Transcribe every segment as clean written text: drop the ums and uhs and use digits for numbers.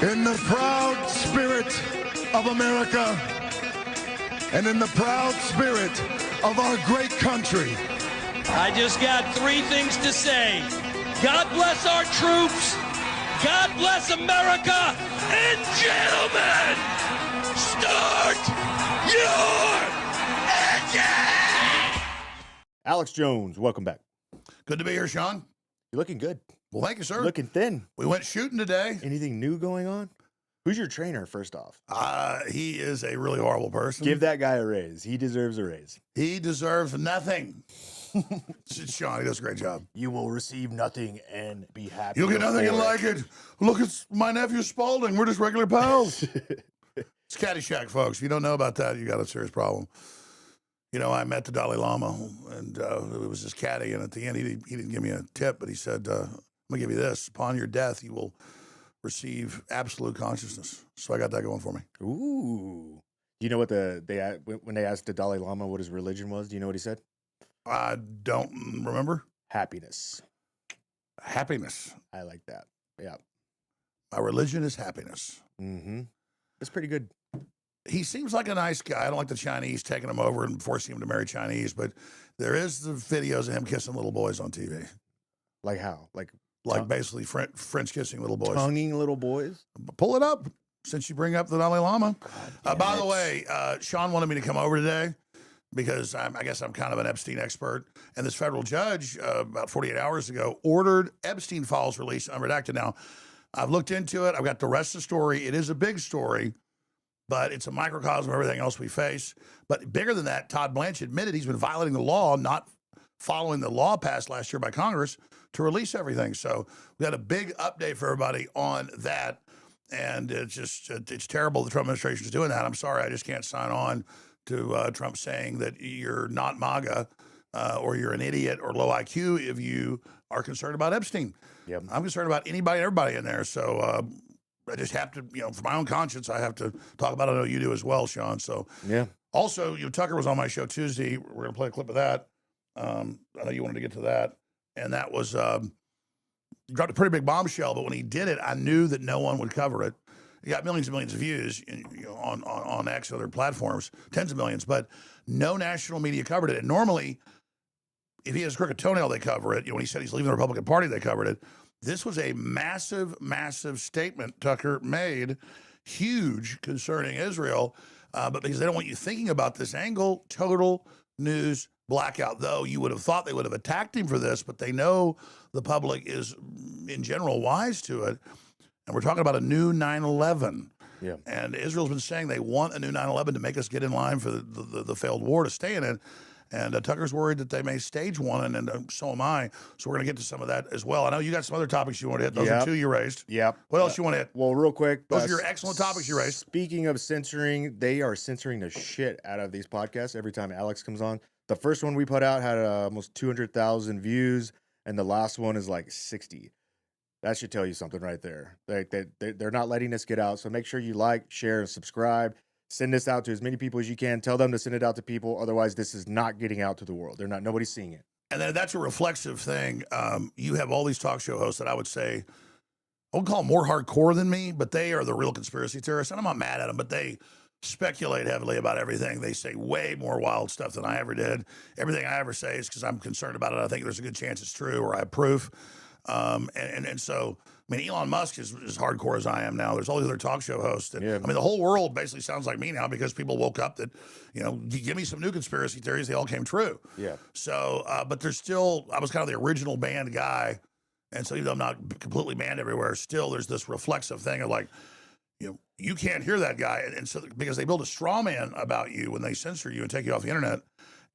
In the proud spirit of America and in the proud spirit of our great country, I just got three things to say. God bless our troops. God bless America. And gentlemen, start your engine! Alex Jones, welcome back. Good to be here, Sean. You're looking good. Well, thank you, sir. Looking thin. We went shooting today. Anything new going on? Who's your trainer, first off? He is a really horrible person. Give that guy a raise. He deserves a raise. He deserves nothing. Sean, he does a great job. You will receive nothing and be happy. You'll get nothing and like it. Look, it's my nephew Spalding. We're just regular pals. It's Caddyshack, folks. If you don't know about that, you got a serious problem. You know, I met the Dalai Lama, and it was his caddy, and at the end, he didn't give me a tip, but he said, I'm going to give you this. Upon your death, you will receive absolute consciousness. So I got that going for me. Ooh. You know what when they asked the Dalai Lama what his religion was, do you know what he said? I don't remember. Happiness. Happiness. I like that. Yeah. My religion is happiness. Mm-hmm. That's pretty good. He seems like a nice guy. I don't like the Chinese taking him over and forcing him to marry Chinese, but there is the videos of him kissing little boys on TV. Like how? Like basically French kissing little boys. Tonguing little boys? Pull it up since you bring up the Dalai Lama. By the way, Sean wanted me to come over today because I guess I'm kind of an Epstein expert. And this federal judge about 48 hours ago ordered Epstein files released unredacted. Now, I've looked into it. I've got the rest of the story. It is a big story, but it's a microcosm of everything else we face. But bigger than that, Todd Blanche admitted he's been violating the law, not following the law passed last year by Congress to release everything. So we got a big update for everybody on that. And it's terrible the Trump administration is doing that. I'm sorry, I just can't sign on to Trump saying that you're not MAGA or you're an idiot or low IQ if you are concerned about Epstein. Yep. I'm concerned about anybody and everybody in there. So I just have to, for my own conscience, I have to talk about it. I know you do as well, Sean. So yeah. Also, Tucker was on my show Tuesday. We're going to play a clip of that. I know you wanted to get to that. And that was, he dropped a pretty big bombshell, but when he did it, I knew that no one would cover it. He got millions and millions of views on X and other platforms, tens of millions, but no national media covered it. And normally, if he has a crooked toenail, they cover it. When he said he's leaving the Republican Party, they covered it. This was a massive, massive statement Tucker made, huge concerning Israel, but because they don't want you thinking about this angle, total news blackout. Though you would have thought they would have attacked him for this, but they know the public is, in general, wise to it. And we're talking about a new 9/11. Yeah. And Israel's been saying they want a new 9/11 to make us get in line for the failed war to stay in it. And Tucker's worried that they may stage one, and so am I. So we're going to get to some of that as well. I know you got some other topics you want to hit. Those are two you raised. Yep. What else you want to hit? Well, real quick. Those are your excellent topics you raised. Speaking of censoring, they are censoring the shit out of these podcasts every time Alex comes on. The first one we put out had almost 200,000 views, and the last one is like 60. That should tell you something right there. They're not letting this get out. So make sure you like, share, and subscribe. Send this out to as many people as you can. Tell them to send it out to people. Otherwise, this is not getting out to the world. Nobody's seeing it. And then that's a reflexive thing. You have all these talk show hosts that I would say, I would call them more hardcore than me, but they are the real conspiracy theorists. And I'm not mad at them, but they speculate heavily about everything. They say way more wild stuff than I ever did. Everything I ever say is because I'm concerned about it. I think there's a good chance it's true or I have proof. And so, I mean, Elon Musk is as hardcore as I am now. There's all these other talk show hosts. And, I mean, the whole world basically sounds like me now because people woke up that, you give me some new conspiracy theories. They all came true. Yeah. So, but there's still, I was kind of the original banned guy. And so even though I'm not completely banned everywhere, still there's this reflexive thing of like, you can't hear that guy. And so, because they build a straw man about you when they censor you and take you off the internet.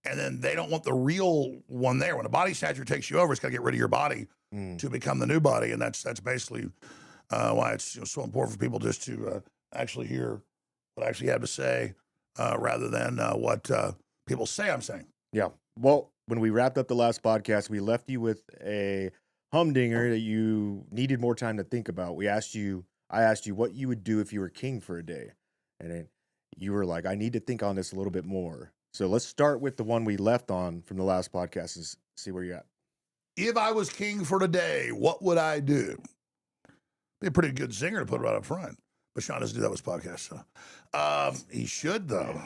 And then they don't want the real one there. When a body snatcher takes you over, it's got to get rid of your body to become the new body. And that's basically why it's so important for people just to actually hear what I actually have to say rather than what people say I'm saying. Yeah. Well, when we wrapped up the last podcast, we left you with a humdinger that you needed more time to think about. I asked you what you would do if you were king for a day. And then you were like, I need to think on this a little bit more. So let's start with the one we left on from the last podcast and see where you're at. If I was king for today, what would I do? Be a pretty good zinger to put right up front. But Shawn doesn't do that with his podcast, so he should though.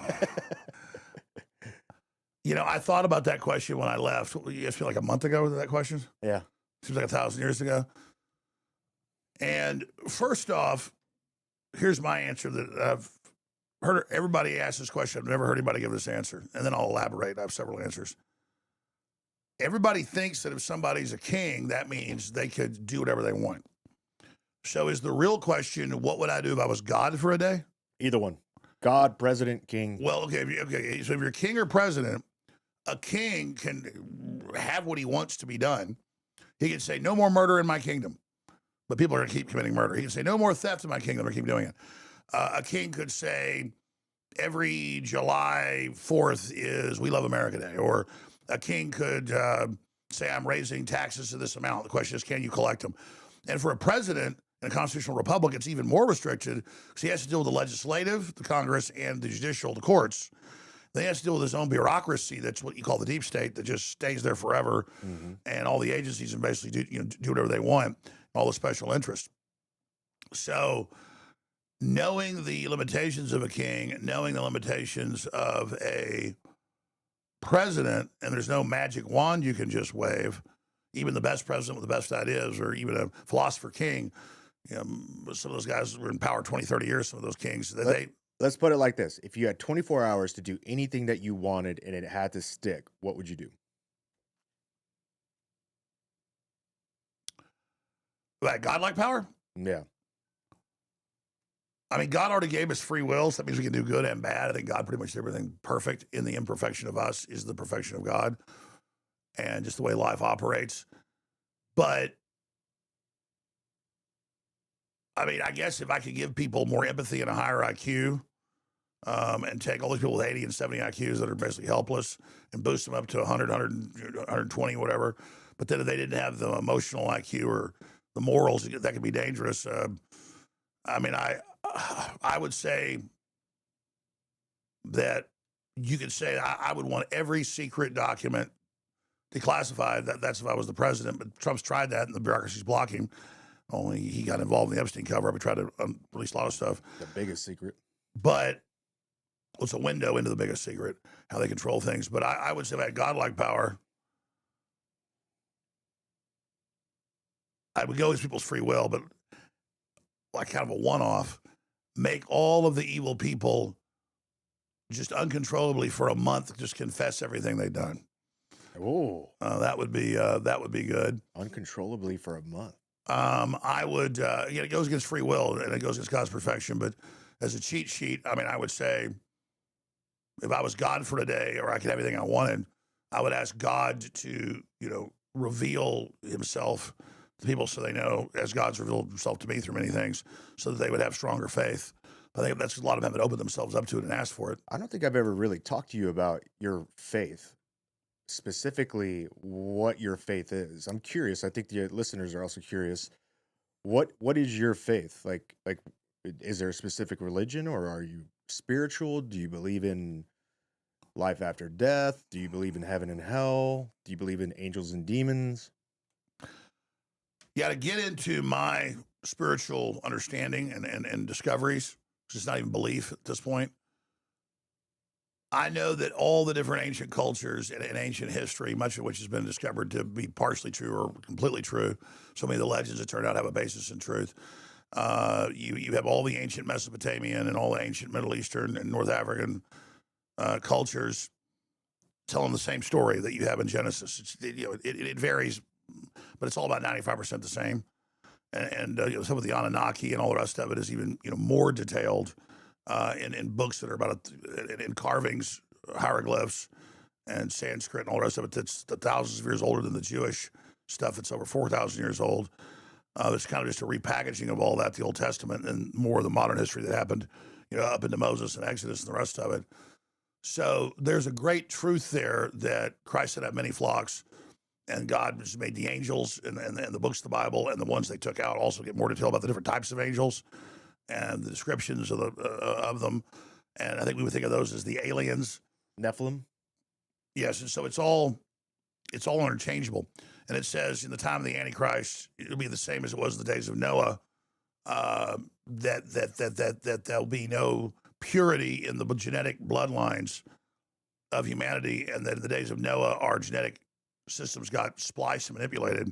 I thought about that question when I left. You asked me like a month ago with that question. Yeah. Seems like 1,000 years ago. And first off, here's my answer that I've heard everybody ask this question. I've never heard anybody give this answer. And then I'll elaborate. I have several answers. Everybody thinks that if somebody's a king, that means they could do whatever they want. So is the real question, what would I do if I was God for a day? Either one. God, president, king. Well, okay. So if you're king or president, a king can have what he wants to be done. He can say, no more murder in my kingdom. But people are going to keep committing murder. He can say, no more theft in my kingdom, or keep doing it. A king could say, every July 4th is We Love America Day. Or a king could say, I'm raising taxes to this amount. The question is, can you collect them? And for a president in a constitutional republic, it's even more restricted because he has to deal with the legislative, the Congress, and the judicial, the courts. Then he has to deal with his own bureaucracy. That's what you call the deep state that just stays there forever. Mm-hmm. And all the agencies and basically do whatever they want, all the special interests. So knowing the limitations of a king, knowing the limitations of a president, and there's no magic wand you can just wave, even the best president with the best ideas, or even a philosopher king, some of those guys were in power 20, 30 years, some of those kings. Let's put it like this. If you had 24 hours to do anything that you wanted and it had to stick, what would you do? Like godlike power? Yeah. I mean, God already gave us free will, so that means we can do good and bad. I think God pretty much did everything perfect. In the imperfection of us is the perfection of God, and just the way life operates. But, I mean, I guess if I could give people more empathy and a higher IQ, and take all these people with 80 and 70 IQs that are basically helpless and boost them up to 100, 120, whatever, but then if they didn't have the emotional IQ or the morals, that could be dangerous. I mean, I would say that you could say I would want every secret document declassified. That's if I was the president. But Trump's tried that, and the bureaucracy's blocking. Only he got involved in the Epstein cover-up. He tried to release a lot of stuff. The biggest secret. But it's a window into the biggest secret, how they control things. But I would say if I had godlike power, I would go with people's free will, but like kind of a one-off, make all of the evil people just uncontrollably for a month just confess everything they've done. Oh, that would be good. Uncontrollably for a month. I would, it goes against free will and it goes against God's perfection, but as a cheat sheet, I mean, I would say if I was God for a day or I could have everything I wanted, I would ask God to, reveal himself to people so they know, as God's revealed himself to me through many things, so that they would have stronger faith. I think that's a lot of them that open themselves up to it and ask for it. I don't think I've ever really talked to you about your faith, specifically what your faith is. I'm curious. I think the listeners are also curious. What is your faith? Like, is there a specific religion, or are you spiritual? Do you believe in life after death? Do you believe in heaven and hell? Do you believe in angels and demons? Yeah, to get into my spiritual understanding and discoveries, which is not even belief at this point, I know that all the different ancient cultures and ancient history, much of which has been discovered to be partially true or completely true, so many of the legends that turned out have a basis in truth. You have all the ancient Mesopotamian and all the ancient Middle Eastern and North African cultures telling the same story that you have in Genesis. It varies, but it's all about 95% the same. And some of the Anunnaki and all the rest of it is even more detailed in books that are about in carvings, hieroglyphs, and Sanskrit and all the rest of it. That's thousands of years older than the Jewish stuff. It's over 4,000 years old. It's kind of just a repackaging of all that, the Old Testament, and more of the modern history that happened, up into Moses and Exodus and the rest of it. So there's a great truth there that Christ had many flocks, and God just made the angels and the books of the Bible, and the ones they took out also get more detail about the different types of angels and the descriptions of them. And I think we would think of those as the aliens. Nephilim? Yes, and so it's all interchangeable. And it says in the time of the Antichrist, it'll be the same as it was in the days of Noah, that there'll be no purity in the genetic bloodlines of humanity, and that in the days of Noah, our genetic systems got spliced and manipulated.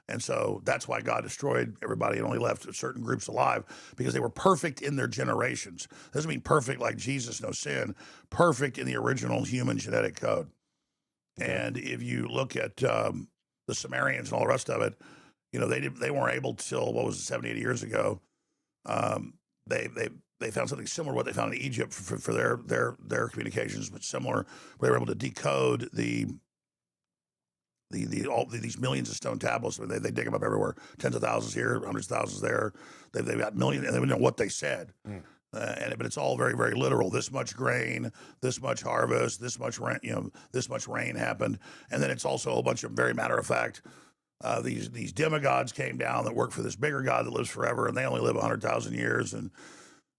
And so that's why God destroyed everybody and only left certain groups alive, because they were perfect in their generations. Doesn't mean perfect like Jesus, no sin, perfect in the original human genetic code. And if you look at the Sumerians and all the rest of it, they weren't able till, what was it, 70, 80 years ago. They found something similar to what they found in Egypt for their communications, but similar. Where they were able to decode these millions of stone tablets. They dig them up everywhere, tens of thousands here, hundreds of thousands there. They've got millions, and they don't know what they said. But it's all very, very literal. This much grain, this much harvest, this much rain, this much rain happened, and then it's also a bunch of very matter of fact. These demigods came down that work for this bigger God that lives forever, and they only live 100,000 years, and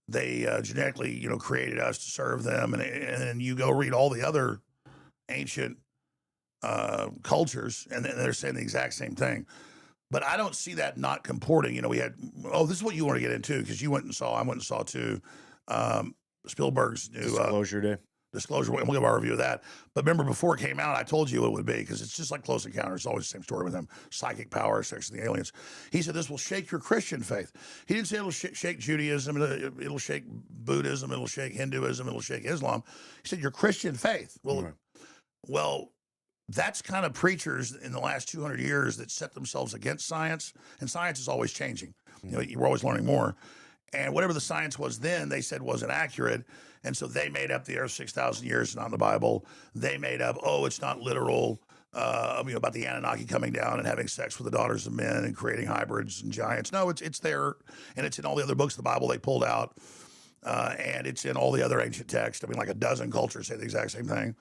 they genetically, created us to serve them. And you go read all the other ancient cultures, and they're saying the exact same thing. But I don't see that not comporting. We had, this is what you want to get into, because I went and saw too, Spielberg's new Disclosure. We'll give our review of that. But remember, before it came out, I told you what it would be, because it's just like Close Encounters. It's always the same story with them. Psychic power, sex of the aliens. He said this will shake your Christian faith. He didn't say it'll shake Judaism, it'll shake Buddhism, it'll shake Hinduism, it'll shake Islam. He said your Christian faith. Well, that's kind of preachers in the last 200 years that set themselves against science, and science is always changing. You're always learning more. And whatever the science was then, they said wasn't accurate. And so they made up the earth 6,000 years, not in the Bible. They made up, it's not literal, about the Anunnaki coming down and having sex with the daughters of men and creating hybrids and giants. No, it's there, and it's in all the other books of the Bible they pulled out. And it's in all the other ancient texts. Like a dozen cultures say the exact same thing.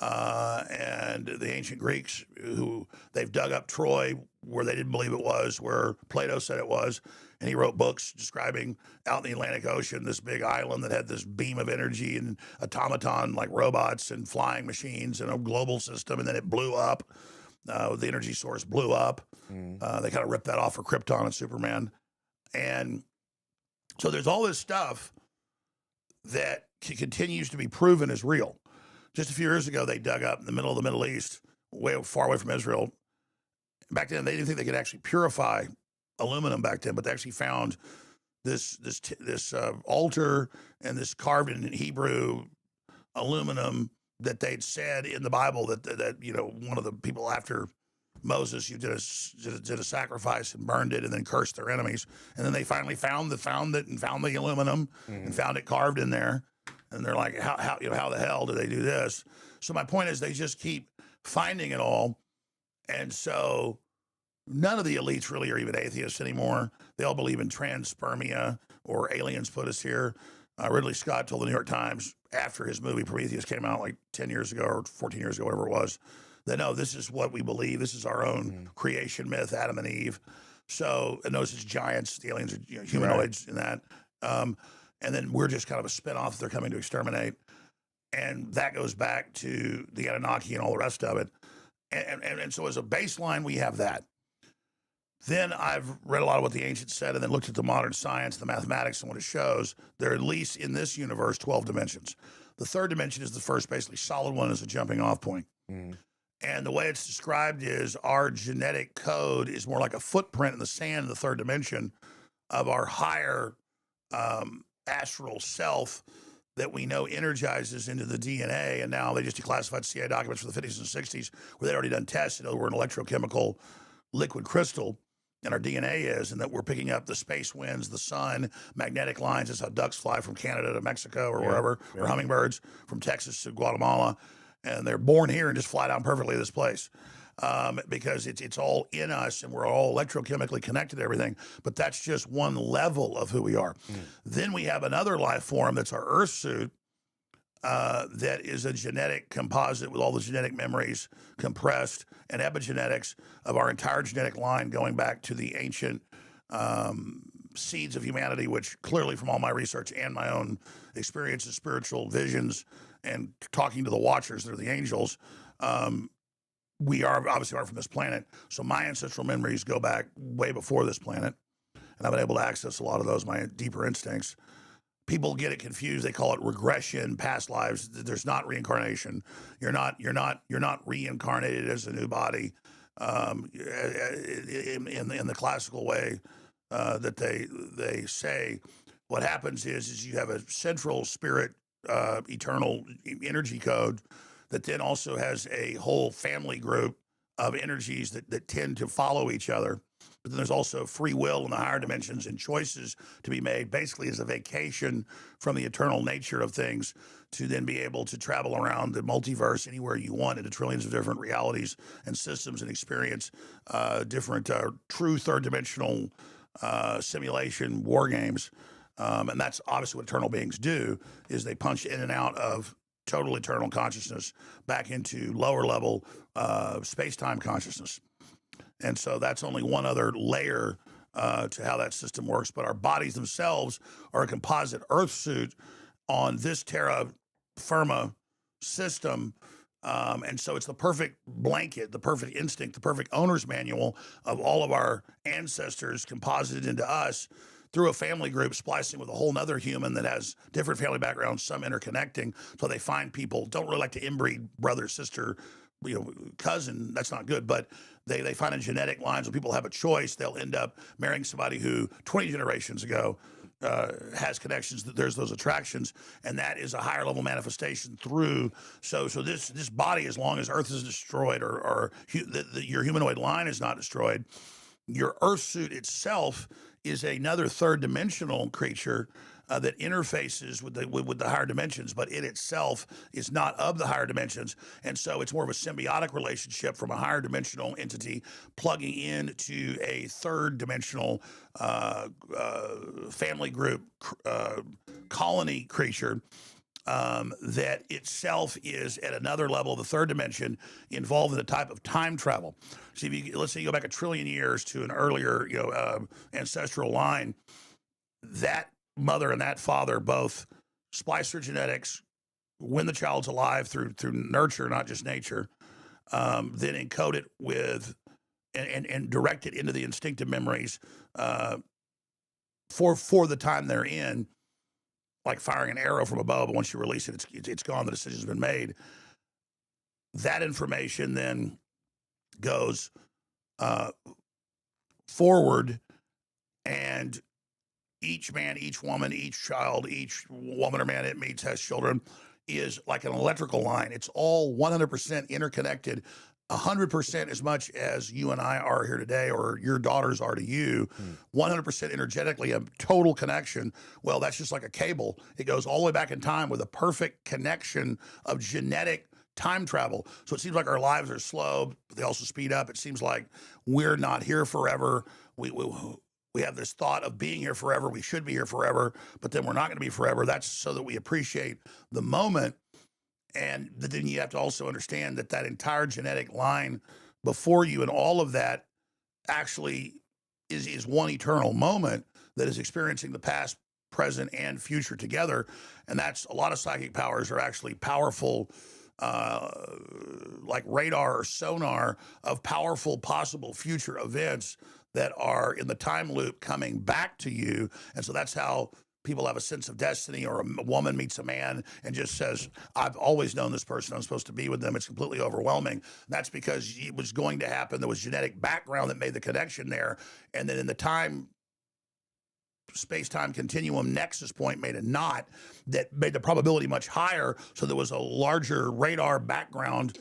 And the ancient Greeks, who they've dug up Troy where they didn't believe it was, where Plato said it was, and he wrote books describing out in the Atlantic Ocean this big island that had this beam of energy and automaton like robots and flying machines and a global system, and then it blew up. The energy source blew up. They kind of ripped that off for Krypton and Superman. And so there's all this stuff that continues to be proven as real. Just a few years ago, they dug up in the middle of the Middle East, way far away from Israel. Back then, they didn't think they could actually purify aluminum back then, but they actually found this altar and this carved in Hebrew aluminum that they'd said in the Bible that one of the people after Moses, you did a sacrifice and burned it and then cursed their enemies, and then they finally found the aluminum and found it carved in there. And they're like, how the hell do they do this? So my point is, they just keep finding it all. And so none of the elites really are even atheists anymore. They all believe in transpermia, or aliens put us here. Ridley Scott told the New York Times after his movie Prometheus came out like 10 years ago or 14 years ago, whatever it was, that no, this is what we believe. This is our own creation myth, Adam and Eve. So, and those is giants, the aliens are humanoids in that. And then we're just kind of a spinoff they're coming to exterminate. And that goes back to the Anunnaki and all the rest of it. And so as a baseline, we have that. Then I've read a lot of what the ancients said and then looked at the modern science, the mathematics, and what it shows. There are at least in this universe 12 dimensions. The third dimension is the first basically solid one as a jumping off point. And the way it's described is our genetic code is more like a footprint in the sand in the third dimension of our higher astral self that we know energizes into the DNA. And now they just declassified CIA documents for the 50s and 60s where they'd already done tests. We're an electrochemical liquid crystal, and our DNA is, and that we're picking up the space winds, the sun, magnetic lines. That's how ducks fly from Canada to Mexico or wherever, or hummingbirds from Texas to Guatemala. And they're born here and just fly down perfectly to this place. Because it's all in us, and we're all electrochemically connected to everything. But that's just one level of who we are. Then we have another life form that's our Earth suit, that is a genetic composite with all the genetic memories compressed and epigenetics of our entire genetic line going back to the ancient seeds of humanity, which clearly from all my research and my own experiences, spiritual visions, and talking to the watchers, they're the angels, we are obviously from this planet. So my ancestral memories go back way before this planet. and I've been able to access a lot of those, my deeper instincts. People get it confused. They call it regression, past lives. There's not reincarnation. You're not reincarnated as a new body in the classical way that they say. What happens is you have a central spirit, eternal energy code that then also has a whole family group of energies that tend to follow each other. But then there's also free will in the higher dimensions and choices to be made, basically as a vacation from the eternal nature of things to then be able to travel around the multiverse anywhere you want into trillions of different realities and systems and experience different true third dimensional simulation war games. And that's obviously what eternal beings do, is they punch in and out of total eternal consciousness back into lower level space-time consciousness. And so that's only one other layer to how that system works. But our bodies themselves are a composite Earth suit on this terra firma system. And so it's the perfect blanket, the perfect instinct, the perfect owner's manual of all of our ancestors composited into us through a family group, splicing with a whole nother human that has different family backgrounds, some interconnecting. So they find people don't really like to inbreed brother, sister, cousin. That's not good. But they find in genetic lines when people have a choice, they'll end up marrying somebody who 20 generations ago has connections. That there's those attractions, and that is a higher level manifestation through. So this body, as long as Earth is destroyed or your humanoid line is not destroyed, your Earth suit itself is another third dimensional creature that interfaces with the higher dimensions, but it itself is not of the higher dimensions. And so it's more of a symbiotic relationship from a higher dimensional entity plugging into a third dimensional family group colony creature that itself is at another level of the third dimension, involved in a type of time travel. So let's say you go back 1 trillion years to an earlier ancestral line, that mother and that father both splice their genetics when the child's alive through nurture, not just nature, then encode it with and direct it into the instinctive memories for the time they're in, like firing an arrow from a bow, but once you release it, it's gone. The decision's been made. That information then goes forward, and each man, each woman, each child, each woman or man it meets has children, is like an electrical line. It's all 100% interconnected, 100% as much as you and I are here today, or your daughters are to you, 100% energetically, a total connection. Well, that's just like a cable. It goes all the way back in time with a perfect connection of genetic time travel. So it seems like our lives are slow, but they also speed up. It seems like we're not here forever. We have this thought of being here forever. We should be here forever, but then we're not going to be forever. That's so that we appreciate the moment. And then you have to also understand that entire genetic line before you and all of that actually is one eternal moment that is experiencing the past, present, and future together. And that's a lot of psychic powers are actually powerful, like radar or sonar of powerful possible future events that are in the time loop coming back to you. And so that's how people have a sense of destiny, or a woman meets a man and just says, I've always known this person, I'm supposed to be with them. It's completely overwhelming. That's because it was going to happen. There was genetic background that made the connection there. And then in the time, space-time continuum nexus point made a knot that made the probability much higher. So there was a larger radar background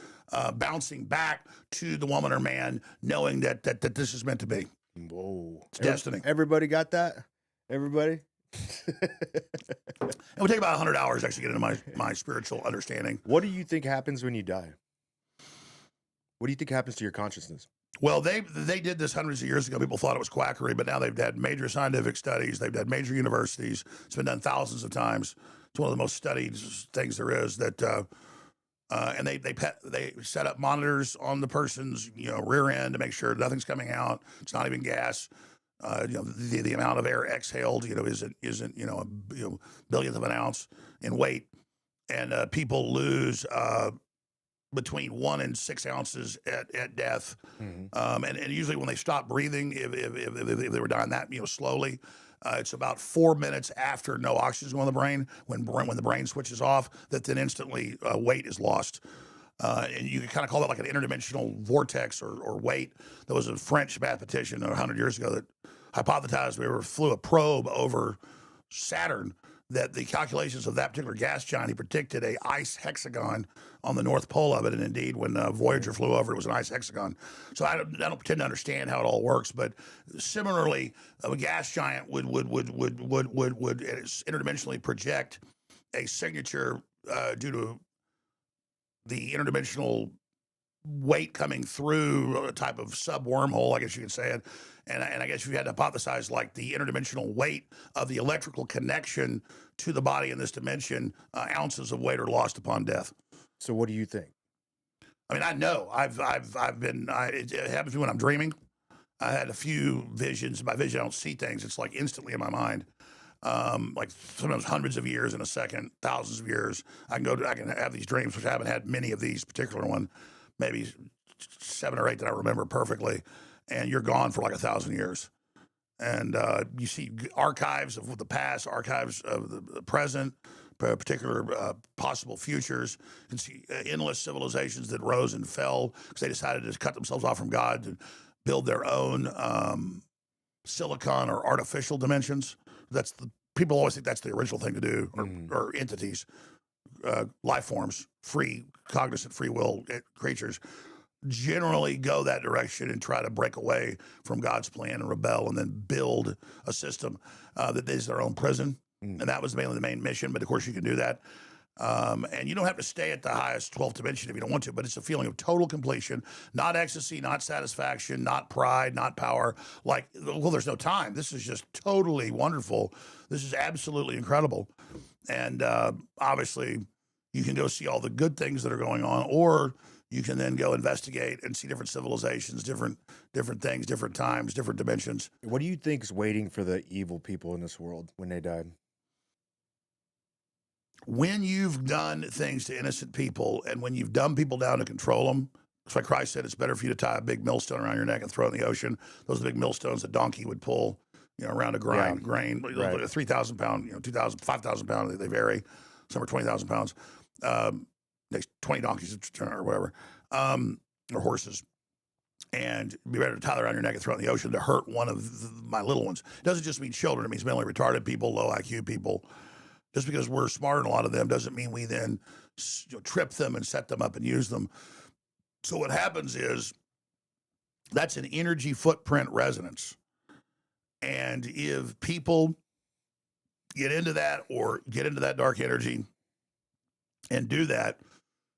bouncing back to the woman or man, knowing that this is meant to be. Whoa. It's destiny. Everybody got that? Everybody? It would take about 100 hours to actually get into my spiritual understanding. What do you think happens when you die? What do you think happens to your consciousness? Well, they did this hundreds of years ago. People thought it was quackery, but now they've had major scientific studies. They've had major universities. It's been done thousands of times. It's one of the most studied things there is. And they set up monitors on the person's rear end to make sure nothing's coming out. It's not even gas. The amount of air exhaled isn't a billionth of an ounce in weight, and people lose between 1 and 6 ounces at death. And usually when they stop breathing, if they were dying that slowly, it's about 4 minutes after no oxygen going to the brain, when the brain switches off, that then instantly weight is lost. And you can kind of call that like an interdimensional vortex or weight. There was a French mathematician 100 years ago that hypothesized we flew a probe over Saturn, that the calculations of that particular gas giant, he predicted a ice hexagon on the North Pole of it, and indeed, when Voyager flew over, it was an ice hexagon. So I don't pretend to understand how it all works, but similarly, a gas giant would interdimensionally project a signature due to the interdimensional weight coming through a type of sub-wormhole, I guess you could say it. And I guess you had to hypothesize like the interdimensional weight of the electrical connection to the body in this dimension, ounces of weight are lost upon death. So what do you think? I mean, I know it happens to me when I'm dreaming. I had a few visions. By vision, I don't see things. It's like instantly in my mind. Like sometimes hundreds of years in a second, thousands of years. I can have these dreams, which I haven't had many of these particular one, maybe 7 or 8 that I remember perfectly. And you're gone for like 1,000 years. And you see archives of the past, archives of the present, particular possible futures. You can see endless civilizations that rose and fell because they decided to cut themselves off from God to build their own silicon or artificial dimensions. People always think that's the original thing to do, or entities, life forms, free, cognizant, free will creatures generally go that direction and try to break away from God's plan and rebel and then build a system that is their own prison. And that was mainly the main mission, but of course you can do that. And you don't have to stay at the highest 12th dimension if you don't want to, but it's a feeling of total completion, not ecstasy, not satisfaction, not pride, not power. Like, well, there's no time. This is just totally wonderful. This is absolutely incredible. And obviously you can go see all the good things that are going on, or you can then go investigate and see different civilizations, different things, different times, different dimensions. What do you think is waiting for the evil people in this world when they died? When you've done things to innocent people and when you've dumbed people down to control them, that's why Christ said it's better for you to tie a big millstone around your neck and throw it in the ocean. Those are the big millstones a donkey would pull, around a grain, Right. like a 3,000 pound, 2,000, 5,000 pound, they vary. Some are 20,000 pounds. Next 20 donkeys or whatever, or horses. And be ready to tie it around your neck and throw it in the ocean to hurt one of my little ones. It doesn't just mean children. It means mentally retarded people, low IQ people. Just because we're smarter than a lot of them doesn't mean we then trip them and set them up and use them. So what happens is that's an energy footprint resonance. And if people get into that or get into that dark energy and do that,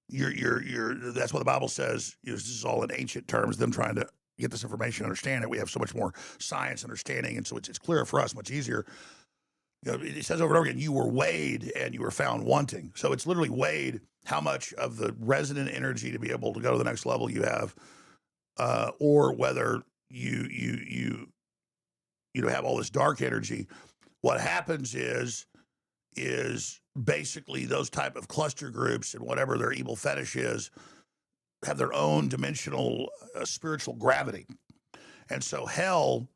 that's what the Bible says. This is all in ancient terms, them trying to get this information, understand it. We have so much more science understanding, and so it's clearer for us, much easier. It says over and over again, you were weighed and you were found wanting. So it's literally weighed how much of the resonant energy to be able to go to the next level you have, or whether you have all this dark energy. What happens is basically those type of cluster groups and whatever their evil fetish is have their own dimensional spiritual gravity. And so hell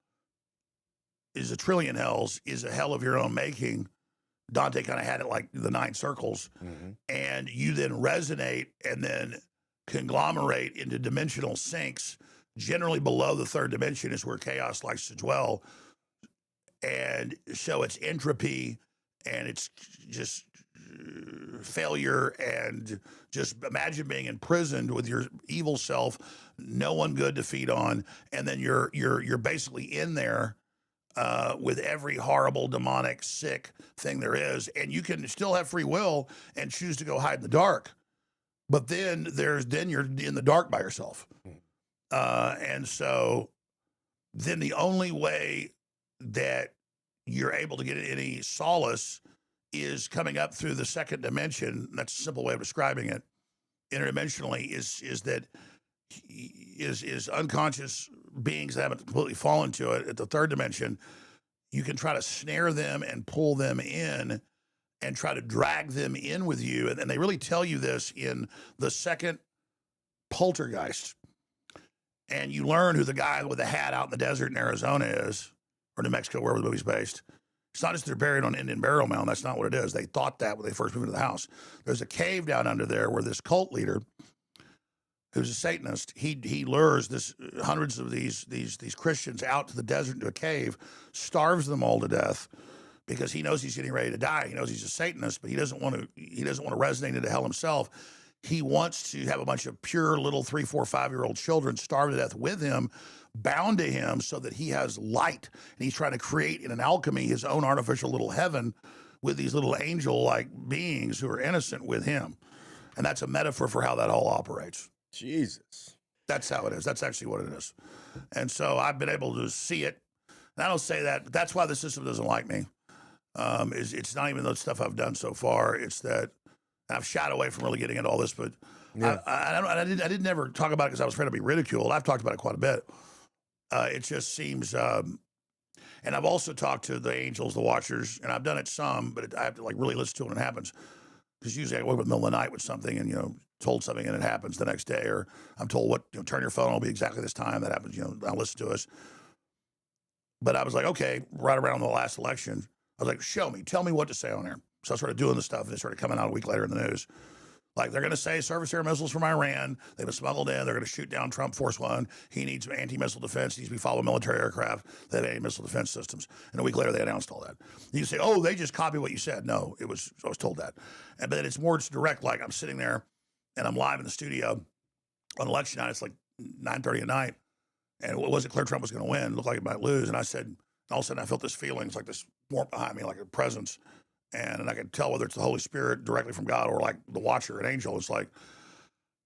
is a trillion hells, is a hell of your own making. Dante kind of had it like the 9 circles. And you then resonate and then conglomerate into dimensional sinks. Generally below the 3rd dimension is where chaos likes to dwell. And so it's entropy and it's just failure, and just imagine being imprisoned with your evil self, no one good to feed on, and then you're basically in there with every horrible, demonic, sick thing there is, and you can still have free will and choose to go hide in the dark, but then you're in the dark by yourself, and so then the only way that you're able to get any solace is coming up through the 2nd dimension. That's a simple way of describing it. Interdimensionally is unconscious beings that haven't completely fallen to it at the 3rd dimension. You can try to snare them and pull them in and try to drag them in with you. And they really tell you this in the 2nd poltergeist, and you learn who the guy with the hat out in the desert in Arizona is, or New Mexico, wherever the movie's based. It's not just they're buried on Indian burial mound. That's not what it is. They thought that when they first moved into the house. There's a cave down under there where this cult leader, who's a Satanist, he lures hundreds of these Christians out to the desert into a cave, starves them all to death because he knows he's getting ready to die. He knows he's a Satanist, but he doesn't want to resonate into hell himself. He wants to have a bunch of pure little 3, 4, 5-year-old children starve to death with him, bound to him so that he has light. And he's trying to create in an alchemy his own artificial little heaven with these little angel-like beings who are innocent with him. And that's a metaphor for how that all operates. Jesus. That's how it is. That's actually what it is. And so I've been able to see it. And I don't say that, but that's why the system doesn't like me. It's not even the stuff I've done so far. It's that I've shied away from really getting into all this, but yeah. I didn't ever talk about it because I was afraid to be ridiculed. I've talked about it quite a bit. It just seems, and I've also talked to the angels, the watchers, and I've done it some, but I have to like really listen to it when it happens. Because usually I wake up in the middle of the night with something and, told something and it happens the next day, or I'm told turn your phone, it'll be exactly this time that happens, I'll listen to us. But I was like, okay, right around the last election, I was like, tell me what to say on there. So I started doing the stuff and it started coming out a week later in the news. Like they're going to say surface air missiles from Iran. They've been smuggled in. They're going to shoot down Trump Force One. He needs anti-missile defense. He needs to be followed military aircraft. They have anti-missile defense systems. And a week later, they announced all that. You say, oh, they just copied what you said. No, I was told that. But it's direct. Like I'm sitting there and I'm live in the studio on election night. It's like 9:30 at night. And it wasn't clear Trump was going to win. It looked like he might lose. And I said, all of a sudden I felt this feeling. It's like this warmth behind me, like a presence. And I can tell whether it's the Holy Spirit directly from God or like the watcher, an angel. It's like,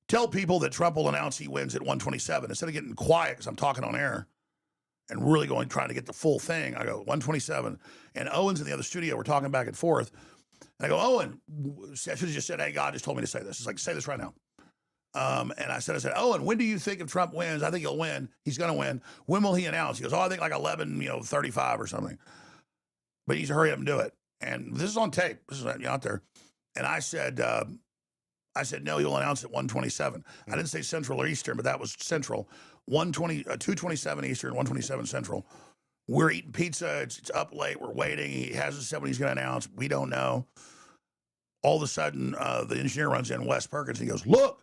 tell people that Trump will announce he wins at 127. Instead of getting quiet because I'm talking on air and really trying to get the full thing, I go 127. And Owen's in the other studio. We're talking back and forth. And I go, Owen, I should have just said, hey, God just told me to say this. It's like, say this right now. And I said, Owen, when do you think if Trump wins? I think he'll win. He's going to win. When will he announce? He goes, I think like 11:35 or something. But he needs to hurry up and do it. And this is on tape. This is out there. And I said, no, he'll announce at 127. I didn't say Central or Eastern, but that was Central. 227 Eastern, 127 Central. We're eating pizza. It's up late. We're waiting. He hasn't said when he's going to announce. We don't know. All of a sudden, the engineer runs in, Wes Perkins, and he goes, look.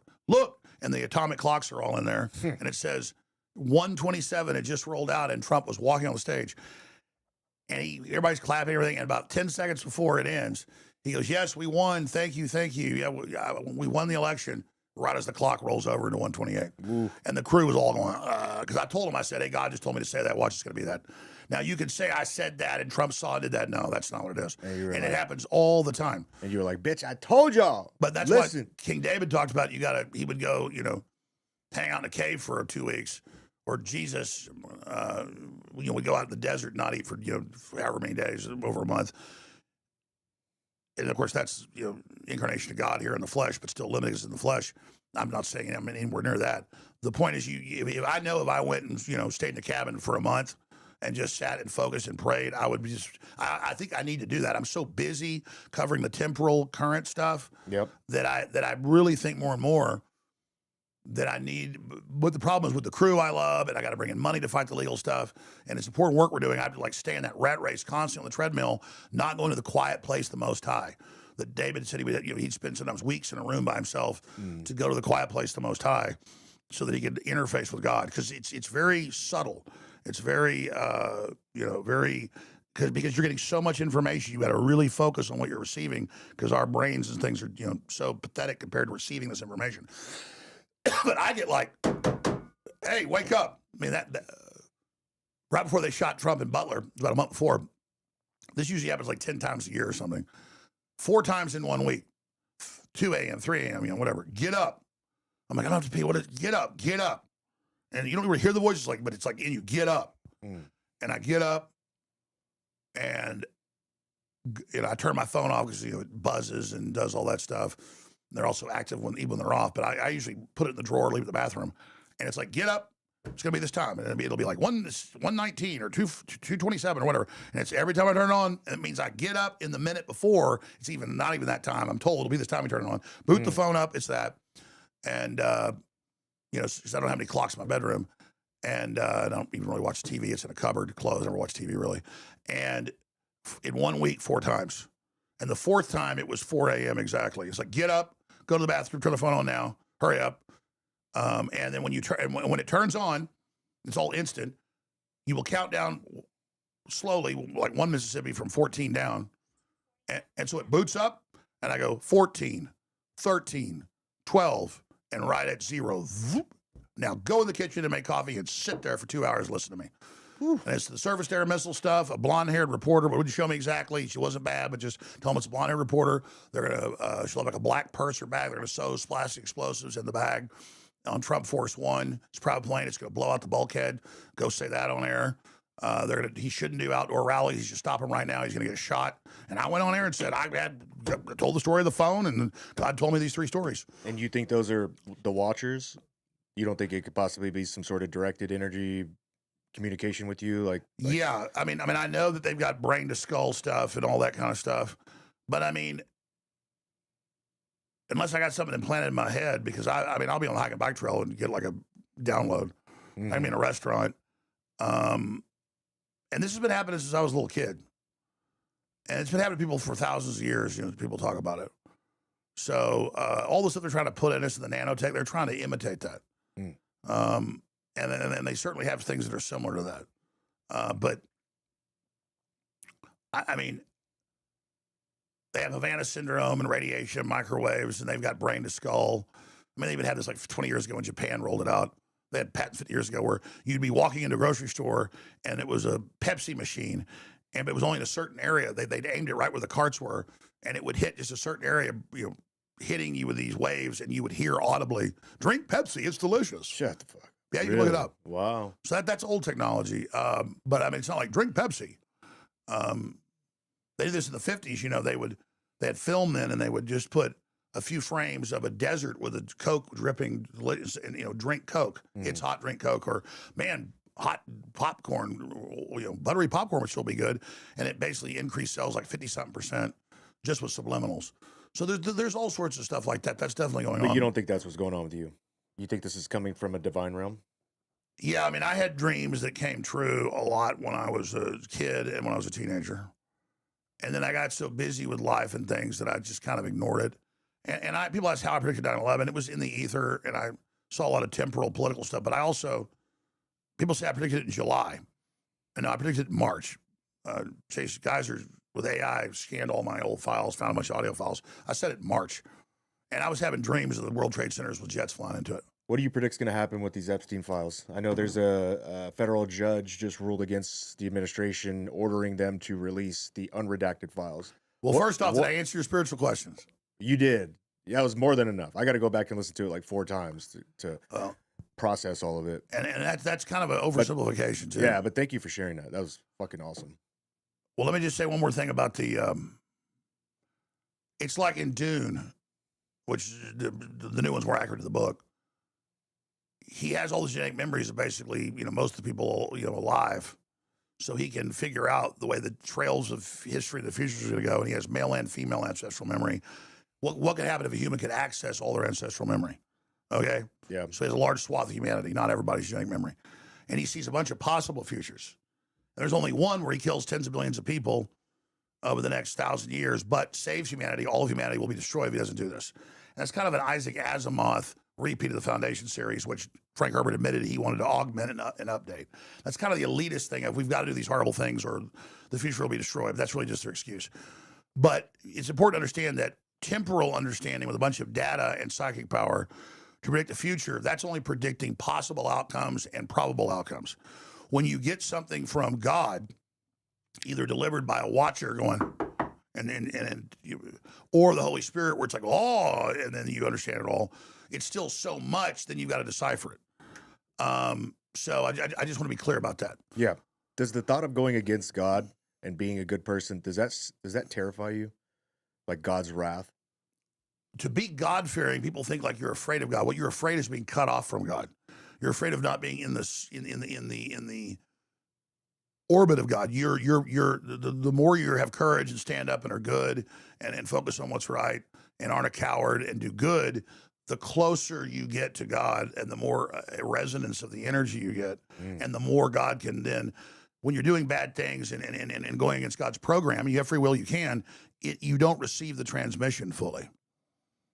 And the atomic clocks are all in there. And it says 127 had just rolled out, and Trump was walking on the stage. And everybody's clapping, everything. And about 10 seconds before it ends, he goes, yes, we won. Thank you. Yeah, we won the election. Right as the clock rolls over into 128. Ooh. And the crew was all going, because I told him, I said, hey, God just told me to say that. Watch, it's going to be that. Now, you could say I said that and Trump saw it, did that. No, that's not what it is. And it happens all the time. And you were like, bitch, I told y'all. But that's what King David talked about. He would go, hang out in a cave for 2 weeks. Or Jesus, would go out in the desert and not eat for, however many days, over a month. And of course, that's, incarnation of God here in the flesh, but still limited in the flesh. I'm not saying I'm anywhere near that. The point is, if I went and, stayed in a cabin for a month and just sat and focused and prayed, I would be I think I need to do that. I'm so busy covering the temporal current stuff that I really think more and more that I need. But the problem is with the crew I love, and I got to bring in money to fight the legal stuff, and it's important work we're doing. I have to stay in that rat race constantly on the treadmill, not going to the quiet place, the Most High. That David said he'd spend sometimes weeks in a room by himself to go to the quiet place, the Most High, so that he could interface with God, because it's very subtle. It's very because you're getting so much information, you got to really focus on what you're receiving, because our brains and things are so pathetic compared to receiving this information. But I get like, hey, wake up. I mean, that right before they shot Trump in Butler, about a month before, this usually happens like 10 times a year or something. 4 times in 1 week, 2 a.m., 3 a.m., whatever. Get up. I'm like, I don't have to pee. What is get up? And you don't really hear the voice, but it's like in you, get up. And I get up and I turn my phone off because it buzzes and does all that stuff. They're also active even when they're off, but I usually put it in the drawer, leave it in the bathroom, and it's like, get up. It's going to be this time. And it'll be like 119 or 227 or whatever. And it's every time I turn it on, it means I get up in the minute before. It's not even that time. I'm told it'll be this time we turn it on. Boot the phone up. It's that. And you know, since I don't have any clocks in my bedroom, and I don't even really watch TV. It's in a cupboard, closed. I never watch TV really. And in 1 week, 4 times. And the 4th time, it was 4 a.m. exactly. It's like, get up, go to the bathroom, turn the phone on now, hurry up. And then when you when it turns on, it's all instant. You will count down slowly, like 1 Mississippi from 14 down. And so it boots up, and I go 14, 13, 12, and right at 0. Now go in the kitchen and make coffee and sit there for 2 hours and listen to me. Whew. And it's the surface air missile stuff, a blonde-haired reporter. What would you show me exactly? She wasn't bad, but just tell them it's a blonde-haired reporter. They're going to, she'll have like a black purse or bag. They're going to sew plastic explosives in the bag on Trump Force One. It's a proud plane. It's going to blow out the bulkhead. Go say that on air. He shouldn't do outdoor rallies. He should stop him right now. He's going to get shot. And I went on air and said, I told the story of the phone, and God told me these 3 stories. And you think those are the watchers? You don't think it could possibly be some sort of directed energy communication with you? Like yeah, I mean, I know that they've got brain to skull stuff and all that kind of stuff, but I mean, unless I got something implanted in my head, because I mean, I'll be on the hike and bike trail and get like a download. Mm-hmm. I'm in a restaurant, and this has been happening since I was a little kid, and it's been happening to people for thousands of years. You know, people talk about it. So all the stuff they're trying to put in us in the nanotech, they're trying to imitate that. Mm. And they certainly have things that are similar to that. But, I mean, they have Havana syndrome and radiation, microwaves, and they've got brain to skull. I mean, they even had this like 20 years ago when Japan rolled it out. They had patents 50 years ago where you'd be walking into a grocery store, and it was a Pepsi machine, and it was only in a certain area. They'd aimed it right where the carts were, and it would hit just a certain area, you know, hitting you with these waves, and you would hear audibly, "Drink Pepsi, it's delicious." Shut the fuck. Yeah, you can look it up. Wow. So that's old technology. But I mean, it's not like drink Pepsi. They did this in the 50s. You know, they had film then, and they would just put a few frames of a desert with a Coke dripping, and, you know, drink Coke. Mm. It's hot, drink Coke. Or, man, hot popcorn, you know, buttery popcorn would still be good. And it basically increased sales like 50-something% just with subliminals. So there's all sorts of stuff like that. That's definitely going on. But you don't think that's what's going on with you? You think this is coming from a divine realm? Yeah, I mean, I had dreams that came true a lot when I was a kid and when I was a teenager. And then I got so busy with life and things that I just kind of ignored it. And people ask how I predicted 9/11. It was in the ether, and I saw a lot of temporal political stuff. But I also, people say I predicted it in July. And no, I predicted it in March. Chase Geyser with AI scanned all my old files, found a bunch of audio files. I said it in March. And I was having dreams of the World Trade Centers with jets flying into it. What do you predict is going to happen with these Epstein files? I know there's a federal judge just ruled against the administration, ordering them to release the unredacted files. Well, first off, did I answer your spiritual questions? You did. Yeah, it was more than enough. I got to go back and listen to it like 4 times to process all of it. And that's kind of an oversimplification, too. Yeah, but thank you for sharing that. That was fucking awesome. Well, let me just say one more thing about the... it's like in Dune, which the new one's more accurate to the book. He has all the genetic memories of basically, you know, most of the people, you know, alive. So he can figure out the way the trails of history, the future is going to go. And he has male and female ancestral memory. What could happen if a human could access all their ancestral memory? Okay? Yeah. So he has a large swath of humanity, not everybody's genetic memory. And he sees a bunch of possible futures. And there's only one where he kills tens of billions of people over the next 1,000 years, but saves humanity. All of humanity will be destroyed if he doesn't do this. And that's kind of an Isaac Asimov repeat of the Foundation series, which Frank Herbert admitted he wanted to augment and update. That's kind of the elitist thing of we've got to do these horrible things or the future will be destroyed. But that's really just their excuse. But it's important to understand that temporal understanding with a bunch of data and psychic power to predict the future, that's only predicting possible outcomes and probable outcomes. When you get something from God, either delivered by a watcher going, or the Holy Spirit, where it's like, oh, and then you understand it all. It's still so much, then you've got to decipher it. So I just want to be clear about that. Yeah. Does the thought of going against God and being a good person, does that terrify you? Like God's wrath? To be God-fearing, people think like you're afraid of God. What you're afraid is being cut off from God. You're afraid of not being in the orbit of God. The more you have courage and stand up and are good and focus on what's right and aren't a coward and do good, the closer you get to God and the more resonance of the energy you get, and the more God can then, when you're doing bad things and going against God's program, you have free will, you can, you don't receive the transmission fully.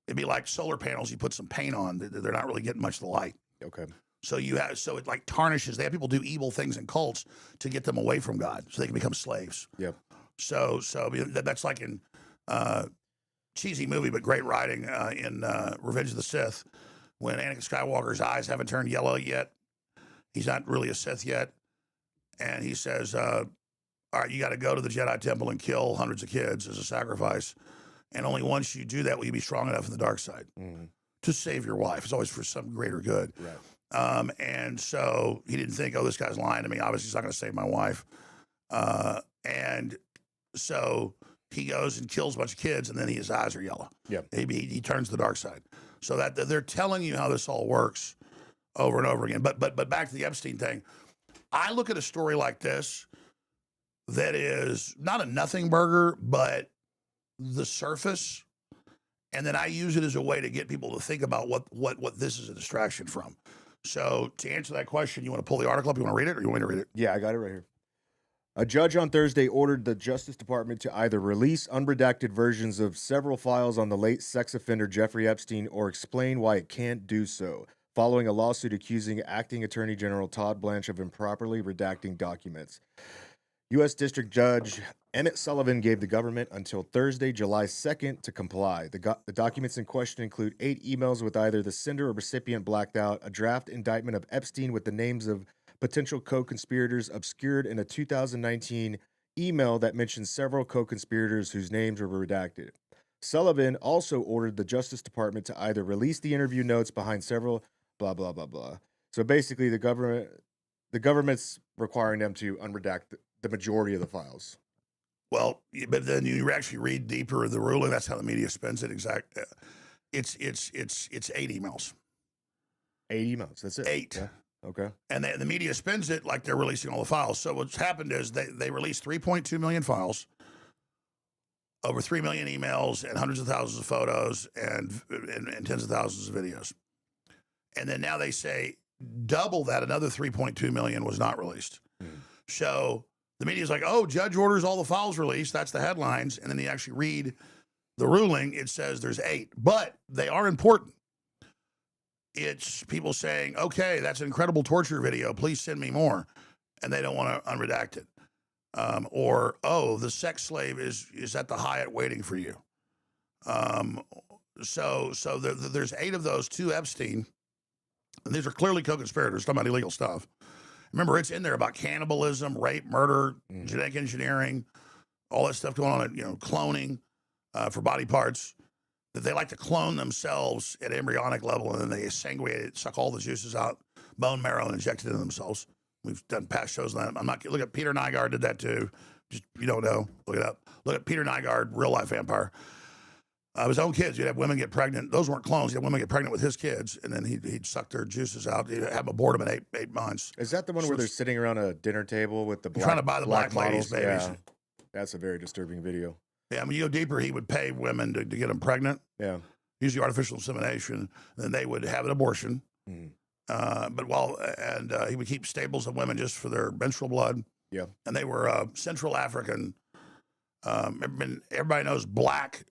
It'd be like solar panels, you put some paint on, they're not really getting much of the light. Okay. So it like tarnishes. They have people do evil things in cults to get them away from God so they can become slaves. Yep. So that's like in cheesy movie, but great writing in Revenge of the Sith, when Anakin Skywalker's eyes haven't turned yellow yet. He's not really a Sith yet. And he says, all right, you got to go to the Jedi Temple and kill hundreds of kids as a sacrifice. And only once you do that will you be strong enough in the dark side to save your wife. It's always for some greater good. Right. And so he didn't think, oh, this guy's lying to me. Obviously, he's not going to save my wife. And so he goes and kills a bunch of kids, and then his eyes are yellow. Yep. He turns to the dark side. So that they're telling you how this all works over and over again. But back to the Epstein thing. I look at a story like this that is not a nothing burger, but the surface, and then I use it as a way to get people to think about what this is a distraction from. So to answer that question, you want to pull the article up? You want to read it, or you want me to read it? Yeah, I got it right here. A judge on Thursday ordered the Justice Department to either release unredacted versions of several files on the late sex offender Jeffrey Epstein or explain why it can't do so, following a lawsuit accusing Acting Attorney General Todd Blanche of improperly redacting documents. U.S. District Judge Emmett Sullivan gave the government until Thursday, July 2nd to comply. The documents in question include 8 emails with either the sender or recipient blacked out, a draft indictment of Epstein with the names of potential co-conspirators obscured in a 2019 email that mentions several co-conspirators whose names were redacted. Sullivan also ordered the Justice Department to either release the interview notes behind several blah, blah, blah, blah. So basically the government's requiring them to unredact the majority of the files. Well, but then you actually read deeper the ruling. That's how the media spends it. It's 8 emails. 8 emails. That's it. 8. Yeah. Okay. And the media spends it like they're releasing all the files. So what's happened is they released 3.2 million files, over 3 million emails, and hundreds of thousands of photos, and tens of thousands of videos. And then now they say double that, another 3.2 million was not released. So the media's like, oh, judge orders all the files released. That's the headlines. And then you actually read the ruling. It says there's 8, but they are important. It's people saying, okay, that's an incredible torture video. Please send me more. And they don't want to unredact it. Or, oh, the sex slave is at the Hyatt waiting for you. So there's 8 of those, 2 Epstein. And these are clearly co-conspirators, talking about illegal stuff. Remember, it's in there about cannibalism, rape, murder, genetic engineering, all that stuff going on, cloning for body parts. That they like to clone themselves at embryonic level, and then they sanguinate it, suck all the juices out, bone marrow, and inject it into themselves. We've done past shows on that. Look at Peter Nygaard did that too. Just, you don't know, look it up. Look at Peter Nygaard, real life vampire. His own kids, he'd have women get pregnant. Those weren't clones. He'd have women get pregnant with his kids, and then he'd suck their juices out. He'd have abort them in 8 months. Is that the one where they're sitting around a dinner table with the trying to buy the black ladies' babies? Yeah. That's a very disturbing video. Yeah, you go deeper, he would pay women to get them pregnant. Yeah. Usually artificial insemination. And then they would have an abortion. He would keep stables of women just for their menstrual blood. Yeah. And they were Central African. Everybody knows black